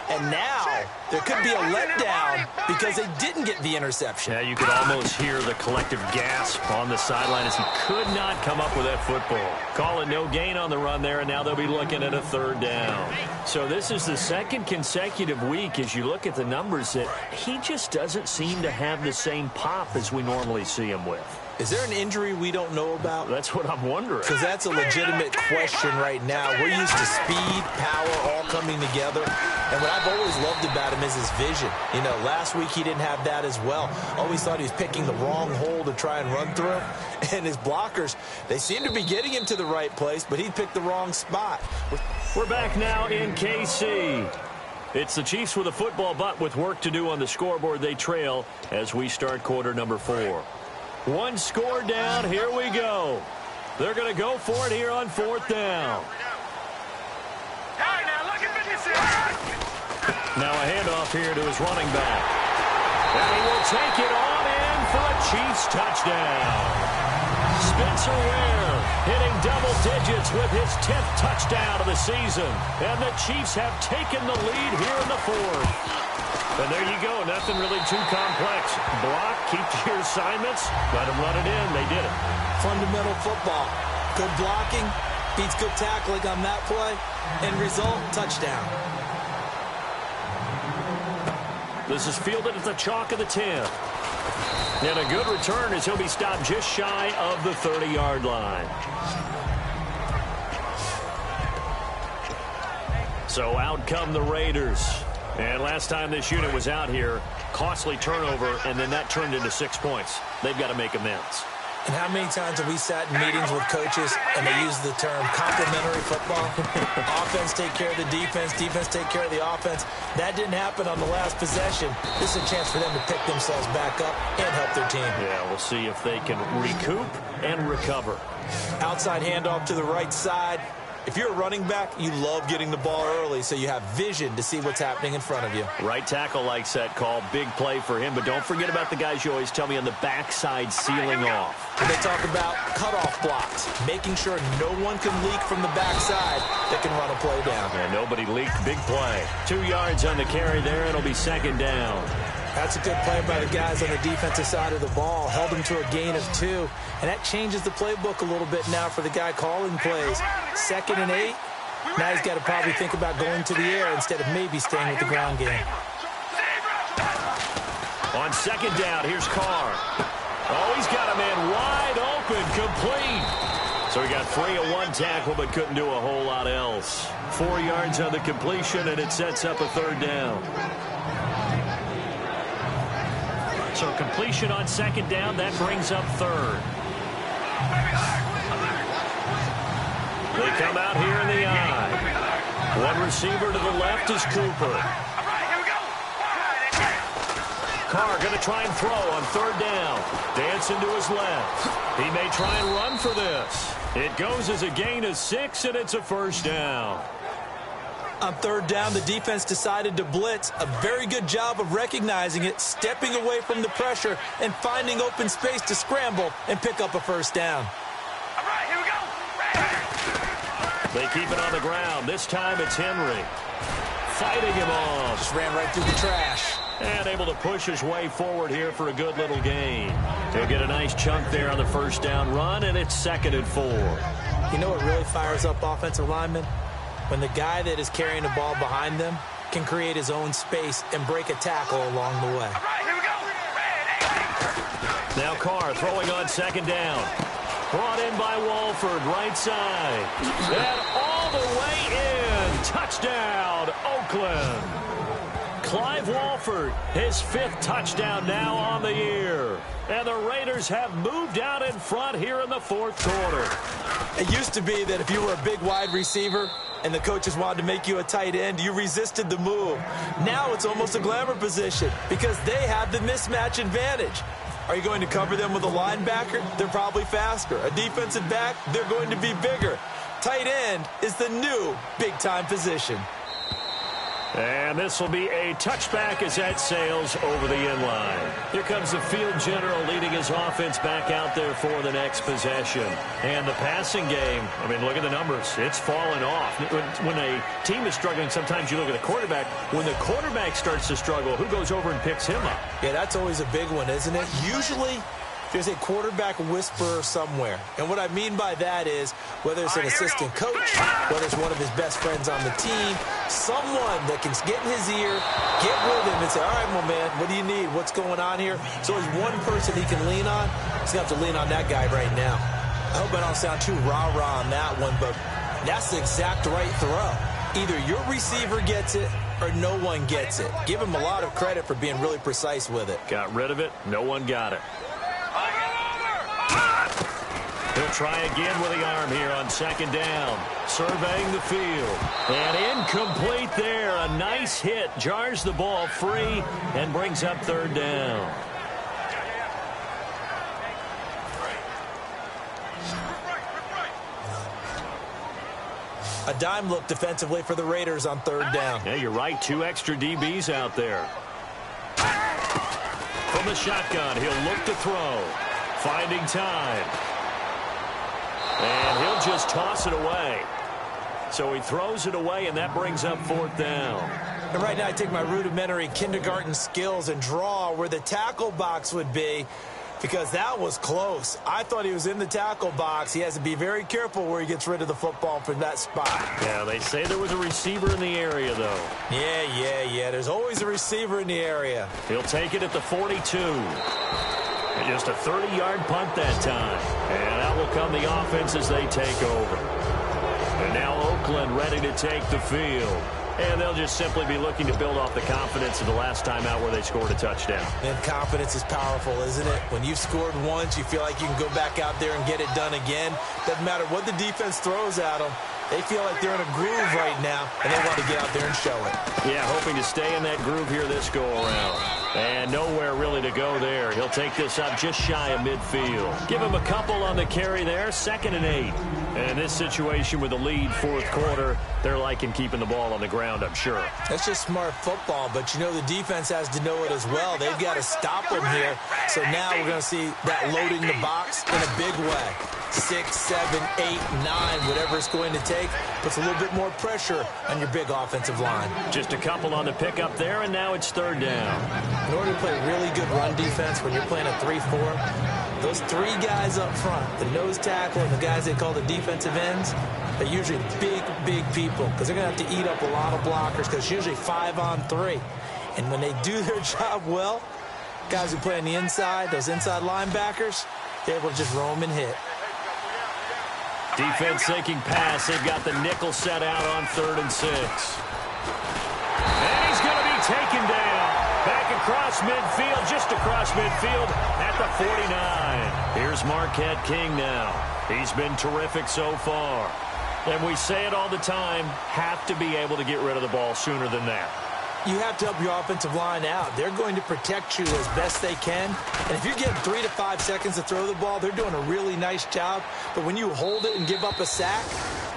and now there could be a letdown because they didn't get the interception. Yeah, you could almost hear the collective gasp on the sideline as he could not come up with that football. Call it no gain on the run there, and now they'll be looking at a 3rd down. So this is the 2nd consecutive week, as you look at the numbers, that he just doesn't seem to have the same pop as we normally see him with. Is there an injury we don't know about? That's what I'm wondering. Because that's a legitimate question right now. We're used to speed, power, all coming together. And what I've always loved about him is his vision. You know, last week he didn't have that as well. Always thought he was picking the wrong hole to try and run through. And his blockers, they seem to be getting him to the right place, but he picked the wrong spot. We're back now in KC. It's the Chiefs with a football, but with work to do on the scoreboard, they trail as we start quarter number 4. 1 score down. Here we go. They're going to go for it here on 4th down. Now a handoff here to his running back. And he will take it on in for a Chiefs touchdown. Spencer Ware hitting double digits with his 10th touchdown of the season. And the Chiefs have taken the lead here in the 4th. And there you go. Nothing really too complex. Block, keep to your assignments, let them run it in. They did it. Fundamental football. Good blocking beats good tackling on that play. End result, touchdown. This is fielded at the chalk of the 10. And a good return as he'll be stopped just shy of the 30-yard line. So out come the Raiders. And last time this unit was out here, costly turnover, and then that turned into 6 points. They've got to make amends. And how many times have we sat in meetings with coaches and they use the term complementary football? Offense take care of the defense, defense take care of the offense. That didn't happen on the last possession. This is a chance for them to pick themselves back up and help their team. Yeah, we'll see if they can recoup and recover. Outside handoff to the right side. If you're a running back, you love getting the ball early so you have vision to see what's happening in front of you. Right tackle likes that call. Big play for him. But don't forget about the guys you always tell me on the backside sealing off. They talk about cutoff blocks, making sure no one can leak from the backside that can run a play down. And nobody leaked. Big play. 2 yards on the carry there. It'll be second down. That's a good play by the guys on the defensive side of the ball. Held them to a gain of 2. And that changes the playbook a little bit now for the guy calling plays. 2nd and 8. Now he's got to probably think about going to the air instead of maybe staying with the ground game. On second down, here's Carr. Oh, he's got a man wide open, complete. So he got free of 1 tackle but couldn't do a whole lot else. 4 yards on the completion, and it sets up a 3rd down. So completion on second down, that brings up 3rd. They come out here in the eye. One receiver to the left is Cooper. Carr going to try and throw on 3rd down. Dancing to his left. He may try and run for this. It goes as a gain of 6, and it's a 1st down. On 3rd down, the defense decided to blitz. A very good job of recognizing it, stepping away from the pressure, and finding open space to scramble and pick up a 1st down. All right, here we go. They keep it on the ground. This time it's Henry. Fighting him off. Just ran right through the trash. And able to push his way forward here for a good little gain. He'll get a nice chunk there on the 1st down run, and it's 2nd and 4. You know what really fires up offensive linemen? When the guy that is carrying the ball behind them can create his own space and break a tackle along the way. All right, here we go. Now Carr throwing on 2nd down. Brought in by Walford, right side. And all the way in. Touchdown, Oakland. Clive Walford, his 5th touchdown now on the year. And the Raiders have moved out in front here in the 4th quarter. It used to be that if you were a big wide receiver and the coaches wanted to make you a tight end, you resisted the move. Now it's almost a glamour position because they have the mismatch advantage. Are you going to cover them with a linebacker? They're probably faster. A defensive back? They're going to be bigger. Tight end is the new big-time position. And this will be a touchback as that sails over the inline. Here comes the field general leading his offense back out there for the next possession. And the passing game, I mean, look at the numbers. It's fallen off. When a team is struggling, sometimes you look at the quarterback. When the quarterback starts to struggle, who goes over and picks him up? Yeah, that's always a big one, isn't it? Usually there's a quarterback whisperer somewhere. And what I mean by that is whether it's an assistant coach, whether it's one of his best friends on the team, someone that can get in his ear, get with him and say, all right, my man, what do you need? What's going on here? So there's one person he can lean on. He's going to have to lean on that guy right now. I hope I don't sound too rah-rah on that one, but that's the exact right throw. Either your receiver gets it or no one gets it. Give him a lot of credit for being really precise with it. Got rid of it. No one got it. He'll try again with the arm here on 2nd down. Surveying the field. And incomplete there. A nice hit. Jars the ball free and brings up 3rd down. A dime look defensively for the Raiders on 3rd down. Yeah, you're right. 2 extra DBs out there. From the shotgun, he'll look to throw. Finding time. And he'll just toss it away. So he throws it away, and that brings up 4th down. And right now I take my rudimentary kindergarten skills and draw where the tackle box would be. because that was close. I thought he was in the tackle box. He has to be very careful where he gets rid of the football from that spot. Yeah, they say there was a receiver in the area, though. Yeah. There's always a receiver in the area. He'll take it at the 42. And just a 30-yard punt that time. And out will come the offense as they take over. And now Oakland ready to take the field. And they'll just simply be looking to build off the confidence of the last time out where they scored a touchdown. And confidence is powerful, isn't it? When you've scored once, you feel like you can go back out there and get it done again. Doesn't matter what the defense throws at them. They feel like they're in a groove right now, and they want to get out there and show it. Yeah, hoping to stay in that groove here this go-around. And nowhere really to go there. He'll take this up just shy of midfield. Give him a couple on the carry there, 2nd and 8. And in this situation with a lead, fourth quarter, they're liking keeping the ball on the ground, I'm sure. That's just smart football, but you know the defense has to know it as well. They've got to stop them here. So now we're going to see that loading the box in a big way. 6, 7, 8, 9, whatever it's going to take, puts a little bit more pressure on your big offensive line. Just a couple on the pickup there, and now it's 3rd down. In order to play really good run defense when you're playing a 3-4, those 3 guys up front, the nose tackle and the guys they call the defensive ends, they're usually big people because they're going to have to eat up a lot of blockers because it's usually 5 on 3. And when they do their job well, guys who play on the inside, those inside linebackers, they're able to just roam and hit. Defense sinking pass. They've got the nickel set out on 3rd and 6. And he's going to be taken down. Back across midfield, just across midfield at the 49. Here's Marquette King now. He's been terrific so far. And we say it all the time, have to be able to get rid of the ball sooner than that. You have to help your offensive line out. They're going to protect you as best they can. And if you give 3 to 5 seconds to throw the ball, they're doing a really nice job. But when you hold it and give up a sack,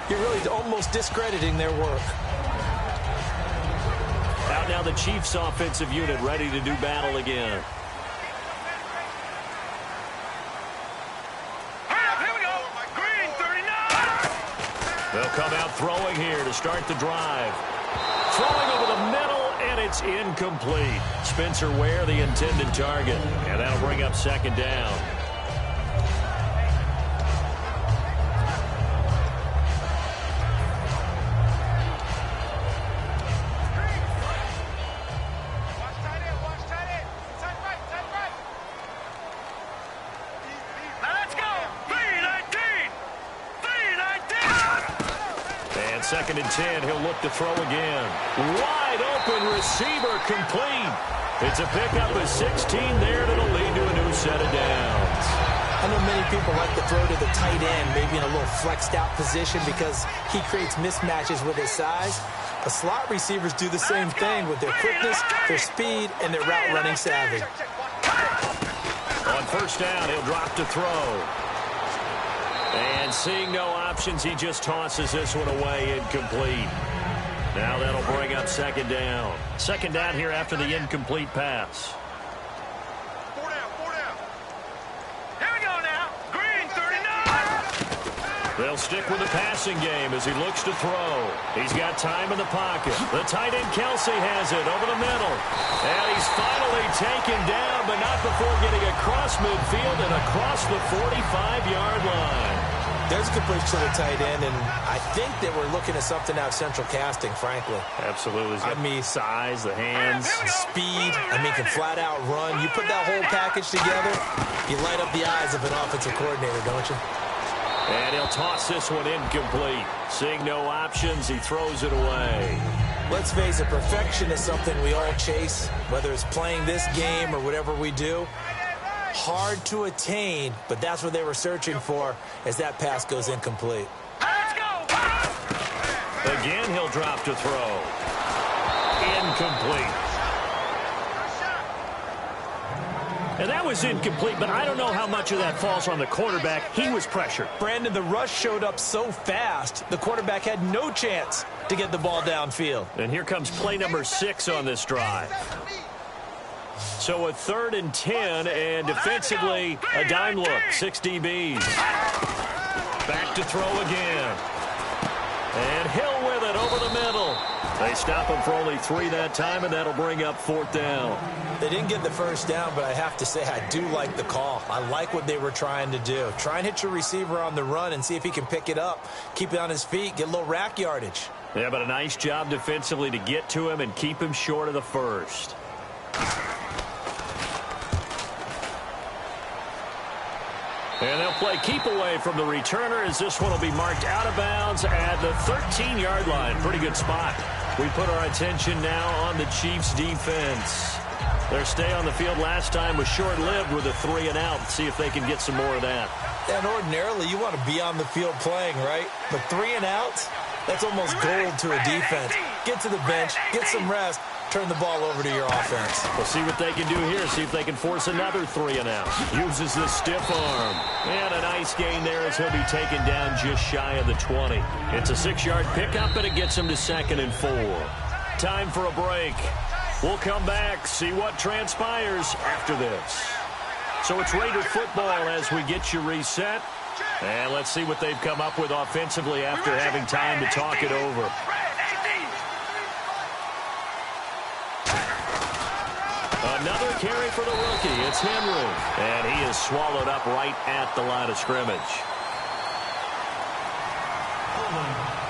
you're really almost discrediting their work. Out now the Chiefs offensive unit ready to do battle again. Here we go. Green 39. They'll come out throwing here to start the drive. Throwing over the middle, and it's incomplete. Spencer Ware, the intended target. And that'll bring up 2nd down. Watch tight end. Side right. Now let's go. 3-19. 3-19. And 2nd and 10, he'll look to throw again. Wide open receiver complete. It's a pickup of 16 there that'll lead to a new set of downs. I know many people like to throw to the tight end, maybe in a little flexed out position because he creates mismatches with his size. But slot receivers do the same thing with their quickness, their speed, and their route running savvy. On 1st down, he'll drop to throw. And seeing no options, he just tosses this one away, incomplete. Now that'll bring up 2nd down. 2nd down here after the incomplete pass. 4 down. Here we go now. Green 39. They'll stick with the passing game as he looks to throw. He's got time in the pocket. The tight end Kelsey has it over the middle. And he's finally taken down, but not before getting across midfield and across the 45-yard line. There's a completion to the tight end, and I think that we're looking at something out of central casting, frankly. Absolutely. I mean, size, the hands, speed. I mean, can flat out run. You put that whole package together, you light up the eyes of an offensive coordinator, don't you? And he'll toss this one incomplete. Seeing no options, he throws it away. Let's face it, perfection is something we all chase, whether it's playing this game or whatever we do. Hard to attain, but that's what they were searching for as that pass goes incomplete. Let's go. Again, he'll drop to throw. Incomplete. And that was incomplete, but I don't know how much of that falls on the quarterback. He was pressured. Brandon, the rush showed up so fast, the quarterback had no chance to get the ball downfield. And here comes play number 6 on this drive. So a 3rd and 10, and defensively, a dime look, 6 DBs. Back to throw again. And Hill with it over the middle. They stop him for only 3 that time, and that'll bring up 4th down. They didn't get the first down, but I have to say I do like the call. I like what they were trying to do. Try and hit your receiver on the run and see if he can pick it up. Keep it on his feet, get a little rack yardage. Yeah, but a nice job defensively to get to him and keep him short of the first. And they'll play keep away from the returner as this one will be marked out of bounds at the 13-yard line. Pretty good spot. We put our attention now on the Chiefs' defense. Their stay on the field last time was short-lived with a 3-and-out. See if they can get some more of that. And ordinarily, you want to be on the field playing, right? But 3-and-outs, that's almost gold to a defense. Get to the bench, get some rest, turn the ball over to your offense. We'll see what they can do here. See if they can force another 3-and-out. Uses the stiff arm. And a nice gain there as he'll be taken down just shy of the 20. It's a 6-yard pickup, and it gets him to 2nd and 4. Time for a break. We'll come back, see what transpires after this. So it's Raider football as we get you reset. And let's see what they've come up with offensively after having time to talk it over. Another carry for the rookie. It's Henry. And he is swallowed up right at the line of scrimmage.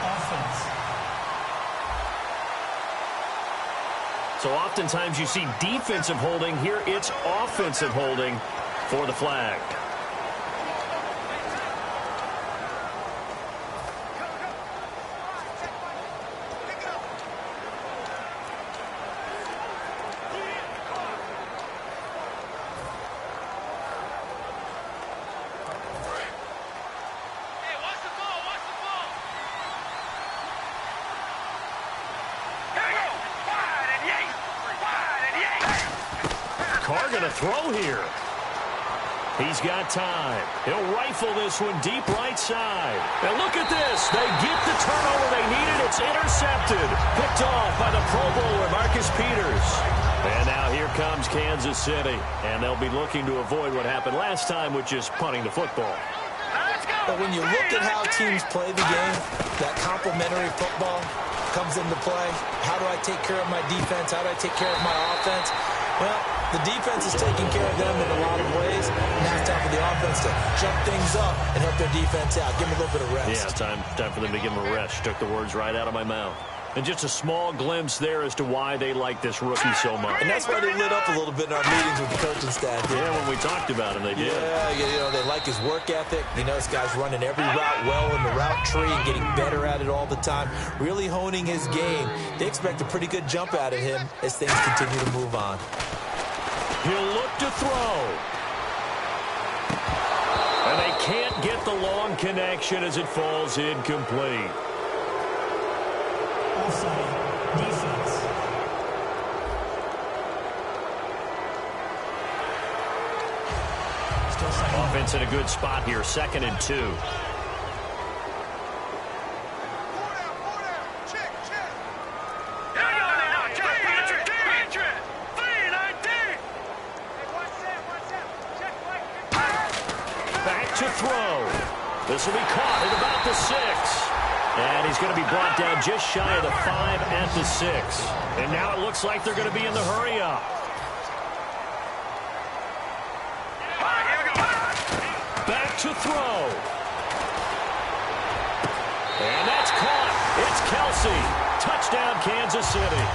Offense. So oftentimes you see defensive holding. Here it's offensive holding for the flag. Carr going to throw here. He's got time. He'll rifle this one deep right side. And look at this. They get the turnover they needed. It's intercepted. Picked off by the Pro Bowler, Marcus Peters. And now here comes Kansas City. And they'll be looking to avoid what happened last time, which is punting the football. But when you look at how teams play the game, that complementary football comes into play. How do I take care of my defense? How do I take care of my offense? Well, the defense is taking care of them in a lot of ways. Now it's time for the offense to jump things up and help their defense out. Give them a little bit of rest. Yeah, time for them to give them a rest. Took the words right out of my mouth. And just a small glimpse there as to why they like this rookie so much. And that's why they lit up a little bit in our meetings with the coaching staff. Yeah, when we talked about him, they did. Yeah, you know, they like his work ethic. You know, this guy's running every route well in the route tree and getting better at it all the time. Really honing his game. They expect a pretty good jump out of him as things continue to move on. He'll look to throw. And they can't get the long connection as it falls incomplete. Offside. Defense. Still second. Offense in a good spot here. 2nd and 2. Back to throw. This will be caught at about the 6. And he's going to be brought down just shy of the 5 at the 6. And now it looks like they're going to be in the hurry-up. Back to throw. And that's caught. It's Kelsey. Touchdown, Kansas City.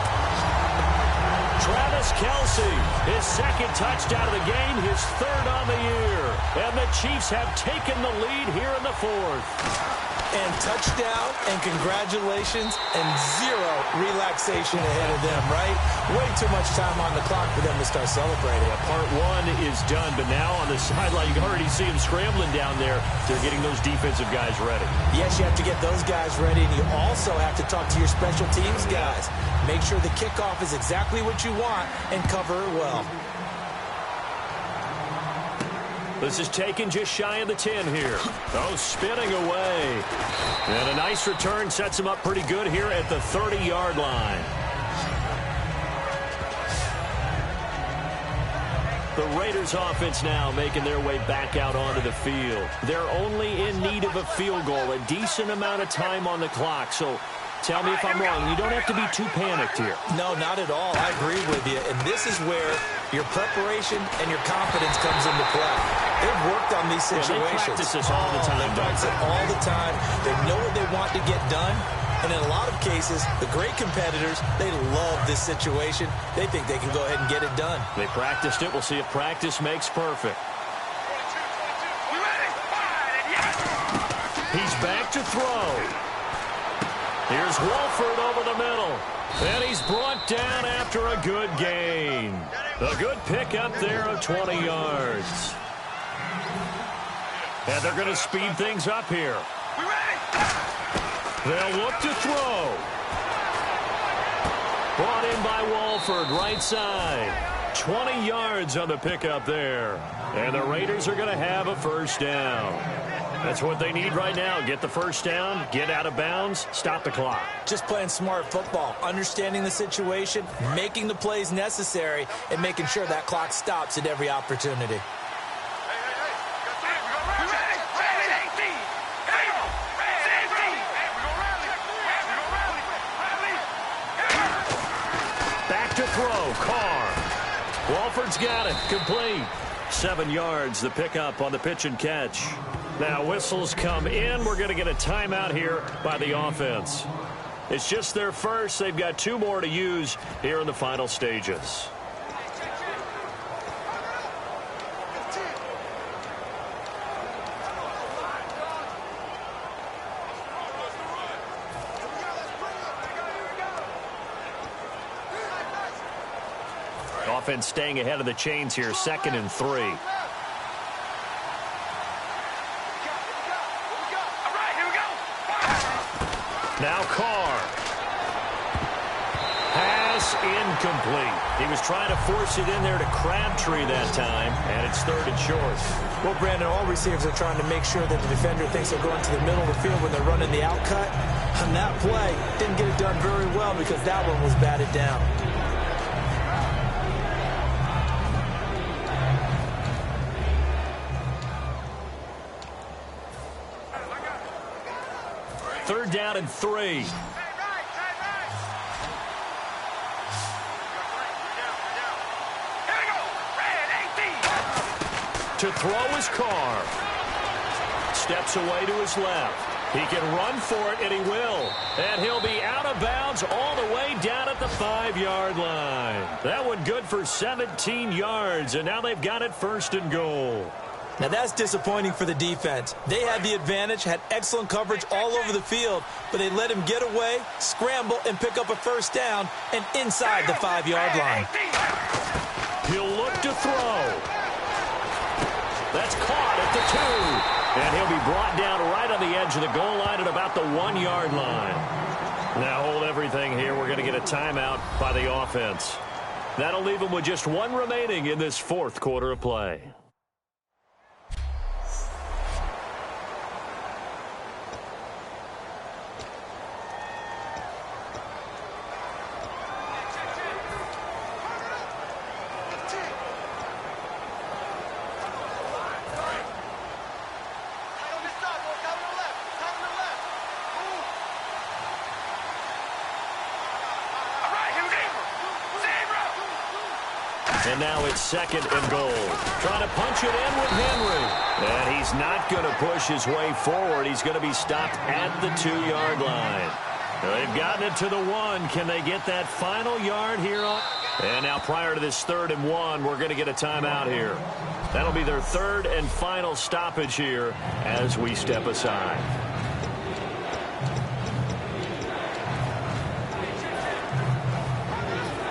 Travis Kelsey, his 2nd touchdown of the game, his 3rd on the year. And the Chiefs have taken the lead here in the 4th. And touchdown and congratulations and 0 relaxation ahead of them, right? Way too much time on the clock for them to start celebrating. Yeah, part 1 is done, but now on the sideline, you can already see them scrambling down there. They're getting those defensive guys ready. Yes, you have to get those guys ready, and you also have to talk to your special teams guys. Make sure the kickoff is exactly what you want and cover it well. This is taken just shy of the 10 here. Oh, spinning away. And a nice return sets him up pretty good here at the 30-yard line. The Raiders offense now making their way back out onto the field. They're only in need of a field goal, a decent amount of time on the clock. So tell me if I'm wrong. You don't have to be too panicked here. No, not at all. I agree with you. And this is where your preparation and your confidence comes into play. They've worked on these situations. They practice this all the time. They practice it all the time. They know what they want to get done. And in a lot of cases, the great competitors, they love this situation. They think they can go ahead and get it done. They practiced it. We'll see if practice makes perfect. He's back to throw. Here's Wolford over the middle. And he's brought down after a good gain. A good pickup there of 20 yards. And they're going to speed things up here. They'll look to throw. Brought in by Wolford, right side. 20 yards on the pickup there. And the Raiders are going to have a first down. That's what they need right now. Get the first down, get out of bounds, stop the clock. Just playing smart football, understanding the situation, making the plays necessary, and making sure that clock stops at every opportunity. Back to throw, Carr. Wolford's got it, complete. 7 yards, the pickup on the pitch and catch. Now whistles come in. We're going to get a timeout here by the offense. It's just their first. They've got 2 more to use here in the final stages. Offense staying ahead of the chains here, 2nd and 3. Now Carr. Pass incomplete. He was trying to force it in there to Crabtree that time, and it's 3rd and short. Well, Brandon, all receivers are trying to make sure that the defender thinks they're going to the middle of the field when they're running the out cut. On that play, didn't get it done very well because that one was batted down. Third down and 3. To throw his Carr. Steps away to his left. He can run for it, and he will. And he'll be out of bounds all the way down at the 5-yard line. That one good for 17 yards, and now they've got it 1st and goal. Now, that's disappointing for the defense. They had the advantage, had excellent coverage all over the field, but they let him get away, scramble, and pick up a first down and inside the 5-yard line. He'll look to throw. That's caught at the 2. And he'll be brought down right on the edge of the goal line at about the 1-yard line. Now hold everything here. We're going to get a timeout by the offense. That'll leave them with just 1 remaining in this 4th quarter of play. And now it's 2nd and goal. Trying to punch it in with Henry. And he's not going to push his way forward. He's going to be stopped at the 2-yard line. They've gotten it to the 1. Can they get that final yard here on? And now prior to this 3rd and 1, we're going to get a timeout here. That'll be their 3rd and final stoppage here as we step aside.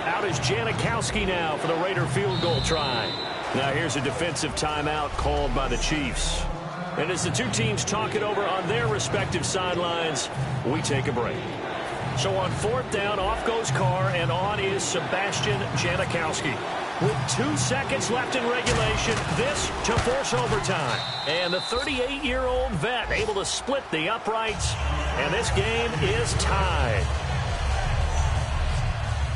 Out is Janikowski now for the Raider field goal try. Now here's a defensive timeout called by the Chiefs. And as the 2 teams talk it over on their respective sidelines, we take a break. So on 4th down, off goes Carr, and on is Sebastian Janikowski. With 2 seconds left in regulation, this to force overtime. And the 38-year-old vet able to split the uprights, and this game is tied.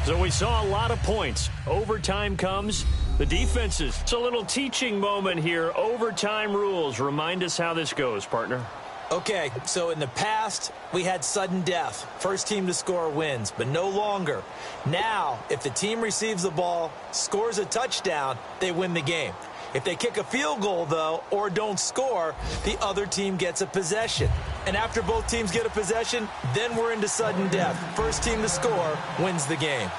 So we saw a lot of points. Overtime comes. The defenses. It's a little teaching moment here. Overtime rules. Remind us how this goes, partner. Okay, so in the past, we had sudden death. First team to score wins, but no longer. Now, if the team receives the ball, scores a touchdown, they win the game. If they kick a field goal, though, or don't score, the other team gets a possession. And after both teams get a possession, then we're into sudden death. First team to score wins the game.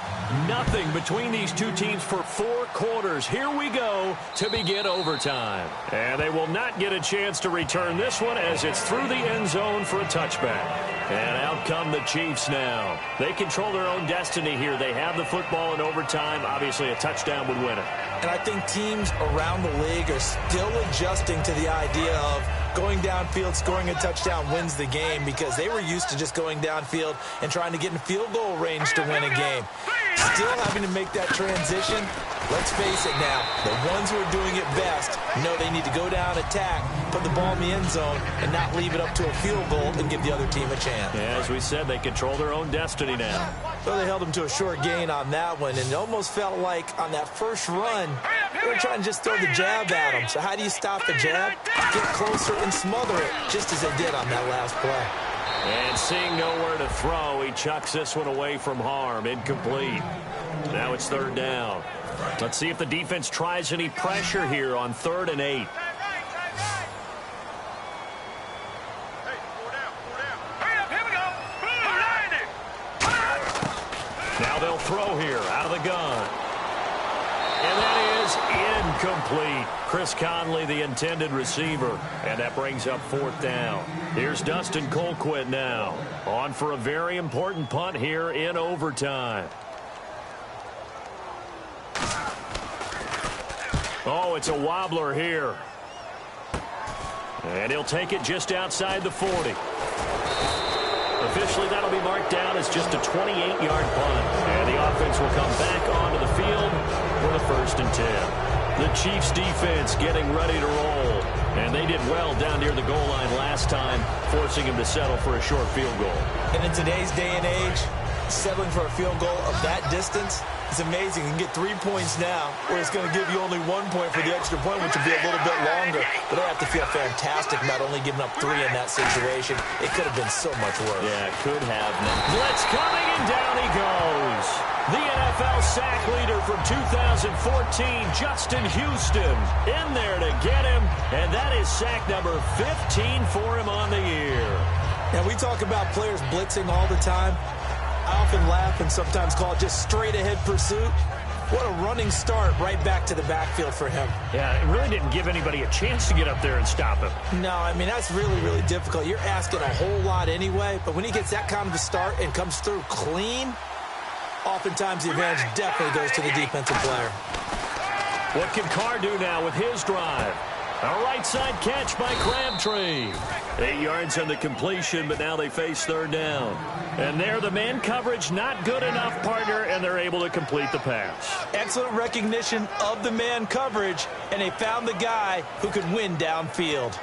Nothing between these two teams for 4 quarters. Here we go to begin overtime. And they will not get a chance to return this one as it's through the end zone for a touchback. And out come the Chiefs now. They control their own destiny here. They have the football in overtime. Obviously, a touchdown would win it. And I think teams around the league are still adjusting to the idea of going downfield, scoring a touchdown wins the game, because they were used to just going downfield and trying to get in field goal range to win a game. Still having to make that transition. Let's face it now, the ones who are doing it best know they need to go down, attack, put the ball in the end zone, and not leave it up to a field goal and give the other team a chance. Yeah, as we said, they control their own destiny now. So they held them to a short gain on that one, and it almost felt like on that first run, they were trying to just throw the jab at them. So how do you stop a jab? Get closer and smother it, just as they did on that last play. And seeing nowhere to throw, he chucks this one away from harm. Incomplete. Now it's 3rd down. Let's see if the defense tries any pressure here on 3rd and 8. Now they'll throw here out of the gun. And that is incomplete. Chris Conley, the intended receiver. And that brings up 4th down. Here's Dustin Colquitt now. On for a very important punt here in overtime. Oh, it's a wobbler here. And he'll take it just outside the 40. Officially, that'll be marked down as just a 28-yard punt. And the offense will come back onto the field for the 1st and 10. The Chiefs defense getting ready to roll. And they did well down near the goal line last time, forcing him to settle for a short field goal. And in today's day and age, settling for a field goal of that distance is amazing. You can get 3 points now, where it's going to give you only 1 point for the extra point, which will be a little bit longer. But they have to feel fantastic about only giving up 3 in that situation. It could have been so much worse. Yeah, it could have. Blitz coming, and down he goes. The NFL sack leader from 2014, Justin Houston, in there to get him. And that is sack number 15 for him on the year. And we talk about players blitzing all the time. I often laugh and sometimes call it just straight-ahead pursuit. What a running start right back to the backfield for him. Yeah, it really didn't give anybody a chance to get up there and stop him. No, I mean, that's really, really difficult. You're asking a whole lot anyway, but when he gets that kind of a start and comes through clean, oftentimes the advantage definitely goes to the defensive player. What can Carr do now with his drive? A right side catch by Crabtree. 8 yards on the completion, but now they face 3rd down. And there, the man coverage not good enough, partner, and they're able to complete the pass. Excellent recognition of the man coverage, and they found the guy who could win downfield.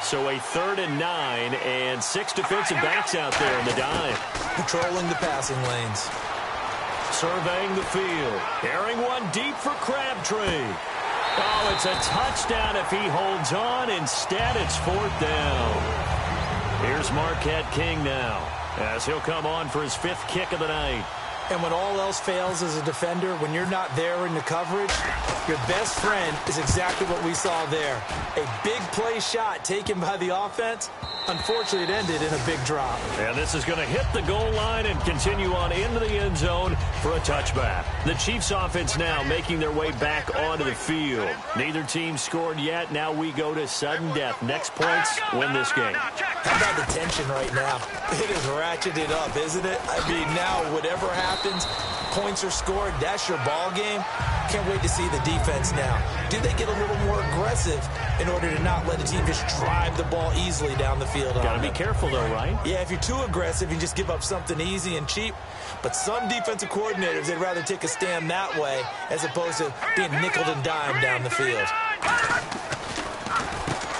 So a 3rd and 9, and 6 defensive backs out there in the dime. Patrolling the passing lanes. Surveying the field. Airing one deep for Crabtree. Oh, it's a touchdown if he holds on. Instead, it's 4th down. Here's Marquette King now, as he'll come on for his 5th kick of the night. And when all else fails as a defender, when you're not there in the coverage, your best friend is exactly what we saw there. A big play shot taken by the offense. Unfortunately, it ended in a big drop. And this is going to hit the goal line and continue on into the end zone for a touchback. The Chiefs offense now making their way back onto the field. Neither team scored yet. Now we go to sudden death. Next points win this game. How about the tension right now? It is ratcheted up, isn't it? I mean, now whatever happens, points are scored. That's your ball game. Can't wait to see the defense now. Do they get a little more aggressive in order to not let the team just drive the ball easily down the field? Got to be careful, though, right? Yeah, if you're too aggressive, you just give up something easy and cheap. But some defensive coordinators, they'd rather take a stand that way as opposed to being nickeled and dimed down the field.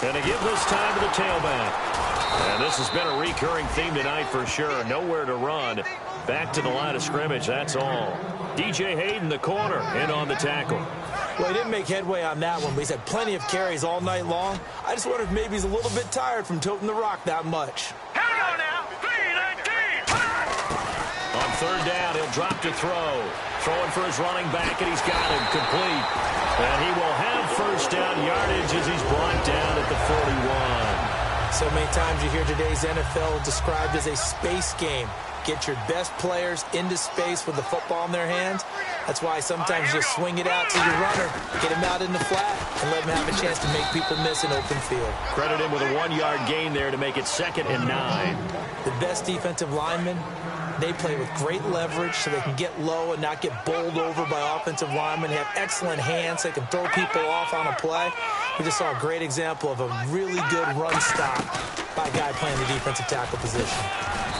And they give this time to the tailback. And this has been a recurring theme tonight for sure. Nowhere to run. Back to the line of scrimmage, that's all. DJ Hayden, the corner, in on the tackle. Well, he didn't make headway on that one, but he's had plenty of carries all night long. I just wonder if maybe he's a little bit tired from toting the rock that much. Here we go now. 3-19. On third down, he'll drop to throw. Throwing for his running back, and he's got him complete. And he will have first down yardage as he's brought down at the 41. So many times you hear today's NFL described as a space game. Get your best players into space with the football in their hands. That's why sometimes you just swing it out to your runner, get him out in the flat, and let him have a chance to make people miss an open field. Credit him with a 1-yard gain there to make it 2nd and 9. The best defensive linemen, they play with great leverage so they can get low and not get bowled over by offensive linemen. They have excellent hands. They can throw people off on a play. We just saw a great example of a really good run stop by a guy playing the defensive tackle position.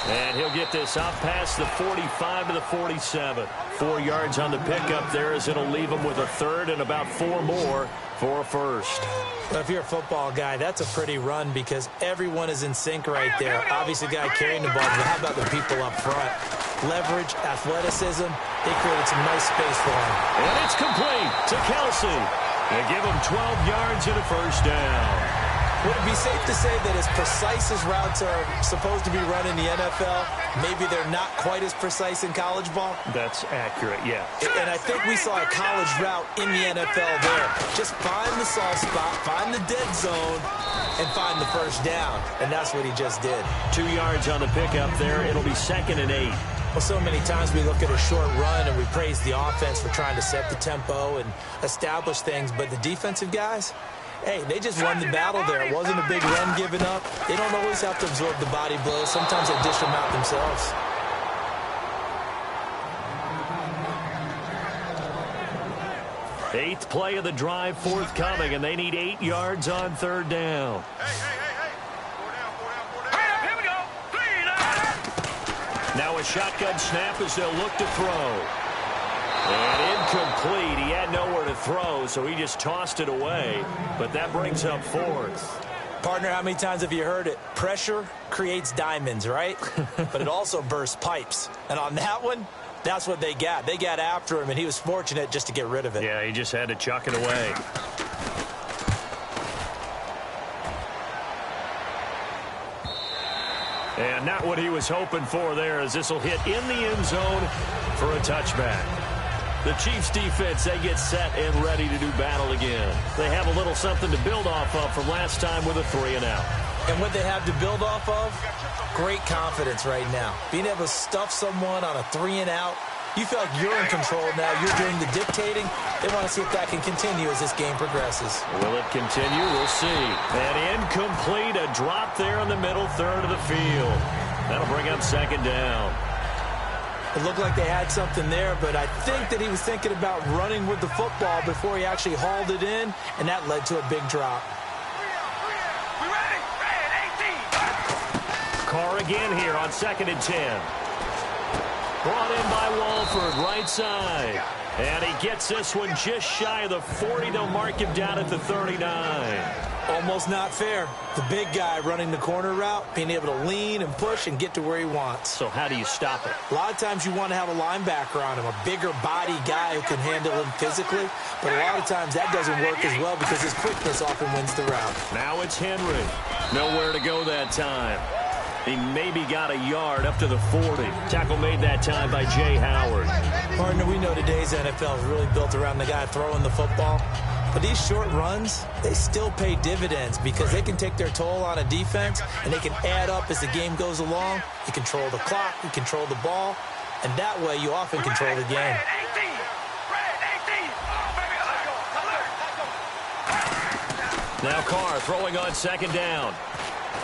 And he'll get this up past the 45 to the 47. 4 yards on the pickup there as it'll leave him with a third and about 4 more for a first. Well, if you're a football guy, that's a pretty run because everyone is in sync right there. Obviously, the guy carrying the ball, but how about the people up front? Leverage, athleticism, they created some nice space for him. And it's complete to Kelsey. They give him 12 yards and a first down. Would it be safe to say that as precise as routes are supposed to be run in the NFL, maybe they're not quite as precise in college ball? That's accurate, yeah. And I think we saw a college route in the NFL there. Just find the soft spot, find the dead zone, and find the first down. And that's what he just did. 2 yards on the pickup there. It'll be 2nd and 8. Well, so many times we look at a short run and we praise the offense for trying to set the tempo and establish things. But the defensive guys, hey, they just won the battle there. It wasn't a big run given up. They don't always have to absorb the body blows. Sometimes they dish them out themselves. Eighth play of the drive forthcoming, and they need 8 yards on third down. Hey. Here we go. 3-9. Now a shotgun snap as they'll look to throw. And incomplete. He had nowhere to throw, so he just tossed it away. But that brings up 4th. Partner, how many times have you heard it? Pressure creates diamonds, right? But it also bursts pipes. And on that one, that's what they got. They got after him, and he was fortunate just to get rid of it. Yeah, he just had to chuck it away. And not what he was hoping for there, as this will hit in the end zone for a touchback. The Chiefs defense, they get set and ready to do battle again. They have a little something to build off of from last time with a 3-and-out. And what they have to build off of, great confidence right now. Being able to stuff someone on a 3-and-out, you feel like you're in control now. You're doing the dictating. They want to see if that can continue as this game progresses. Will it continue? We'll see. And incomplete, a drop there in the middle third of the field. That'll bring up 2nd down. It looked like they had something there, but I think that he was thinking about running with the football before he actually hauled it in, and that led to a big drop. We ready? Red 18. Carr again here on 2nd and 10. Brought in by Walford, right side. And he gets this one just shy of the 40. They'll mark him down at the 39. Almost not fair. The big guy running the corner route, being able to lean and push and get to where he wants. So how do you stop it? A lot of times you want to have a linebacker on him, a bigger body guy who can handle him physically. But a lot of times that doesn't work as well because his quickness often wins the route. Now it's Henry. Nowhere to go that time. He maybe got a yard up to the 40. Tackle made that time by Jay Howard. Partner, we know today's NFL is really built around the guy throwing the football. But these short runs, they still pay dividends because they can take their toll on a defense and they can add up as the game goes along. You control the clock, you control the ball, and that way you often control the game. Red 18. Red 18. Oh, baby, let's go. Now Carr throwing on 2nd down.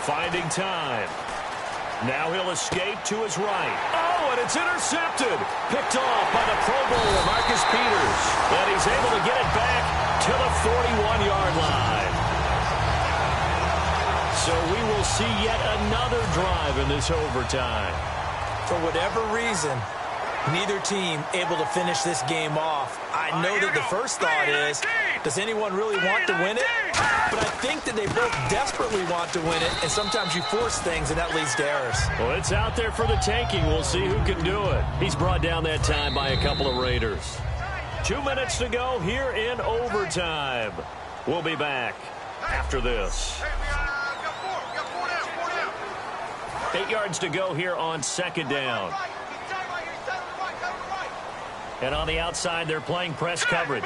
Finding time. Now he'll escape to his right. Oh, and it's intercepted. Picked off by the Pro Bowler, Marcus Peters. And he's able to get it back to the 41-yard line. So we will see yet another drive in this overtime. For whatever reason, neither team able to finish this game off. I I know that the first thought is, does anyone really want to win it? But I think that they both desperately want to win it, and sometimes you force things, and that leads to errors. Well, it's out there for the taking. We'll see who can do it. He's brought down that time by a couple of Raiders. 2 minutes to go here in overtime. We'll be back after this. 8 yards to go here on second down. And on the outside, they're playing press coverage.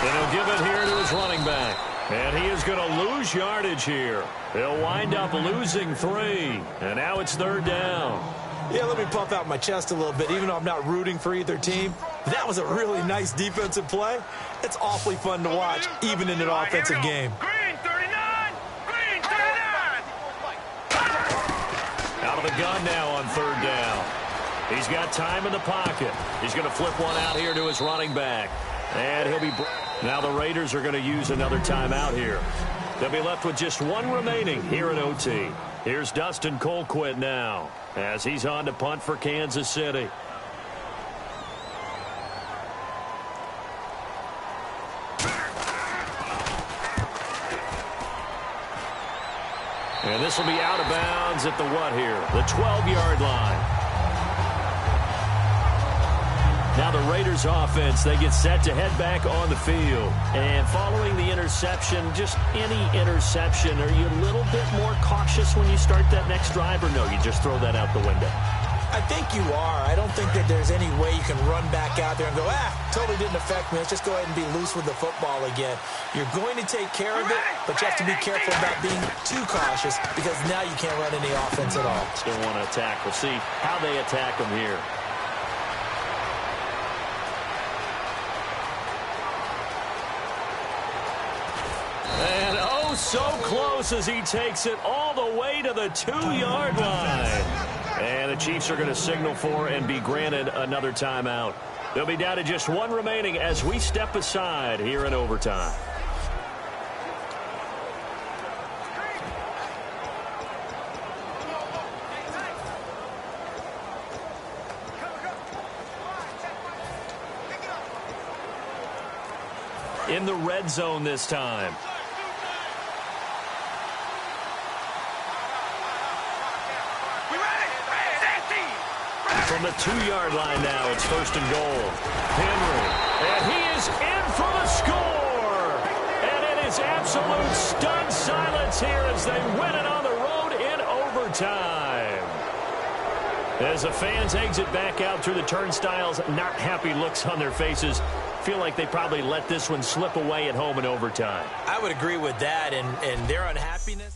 And he'll give it here to his running back. And he is going to lose yardage here. He'll wind up losing 3. And now it's third down. Yeah, let me puff out my chest a little bit, even though I'm not rooting for either team. That was a really nice defensive play. It's awfully fun to watch, even in an offensive game. Green 39! Green 39! Out of the gun now on third down. He's got time in the pocket. He's going to flip one out here to his running back. And he'll be... Now the Raiders are going to use another timeout here. They'll be left with just one remaining here in OT. Here's Dustin Colquitt now as he's on to punt for Kansas City. And this will be out of bounds at the what here? The 12-yard line. Now the Raiders offense, they get set to head back on the field. And following the interception, just any interception, are you a little bit more cautious when you start that next drive, or no, you just throw that out the window? I think you are. I don't think that there's any way you can run back out there and go, totally didn't affect me. Let's just go ahead and be loose with the football again. You're going to take care of it, but you have to be careful about being too cautious because now you can't run any offense at all. Still want to attack. We'll see how they attack them here. And oh, so close as he takes it all the way to the 2-yard line. And the Chiefs are going to signal for and be granted another timeout. They'll be down to just one remaining as we step aside here in overtime. In the red zone this time. From the 2-yard line now, it's first and goal. Henry, and he is in for the score. And it is absolute stunned silence here as they win it on the road in overtime. As the fans exit back out through the turnstiles, not happy looks on their faces. Feel like they probably let this one slip away at home in overtime. I would agree with that, and their unhappiness.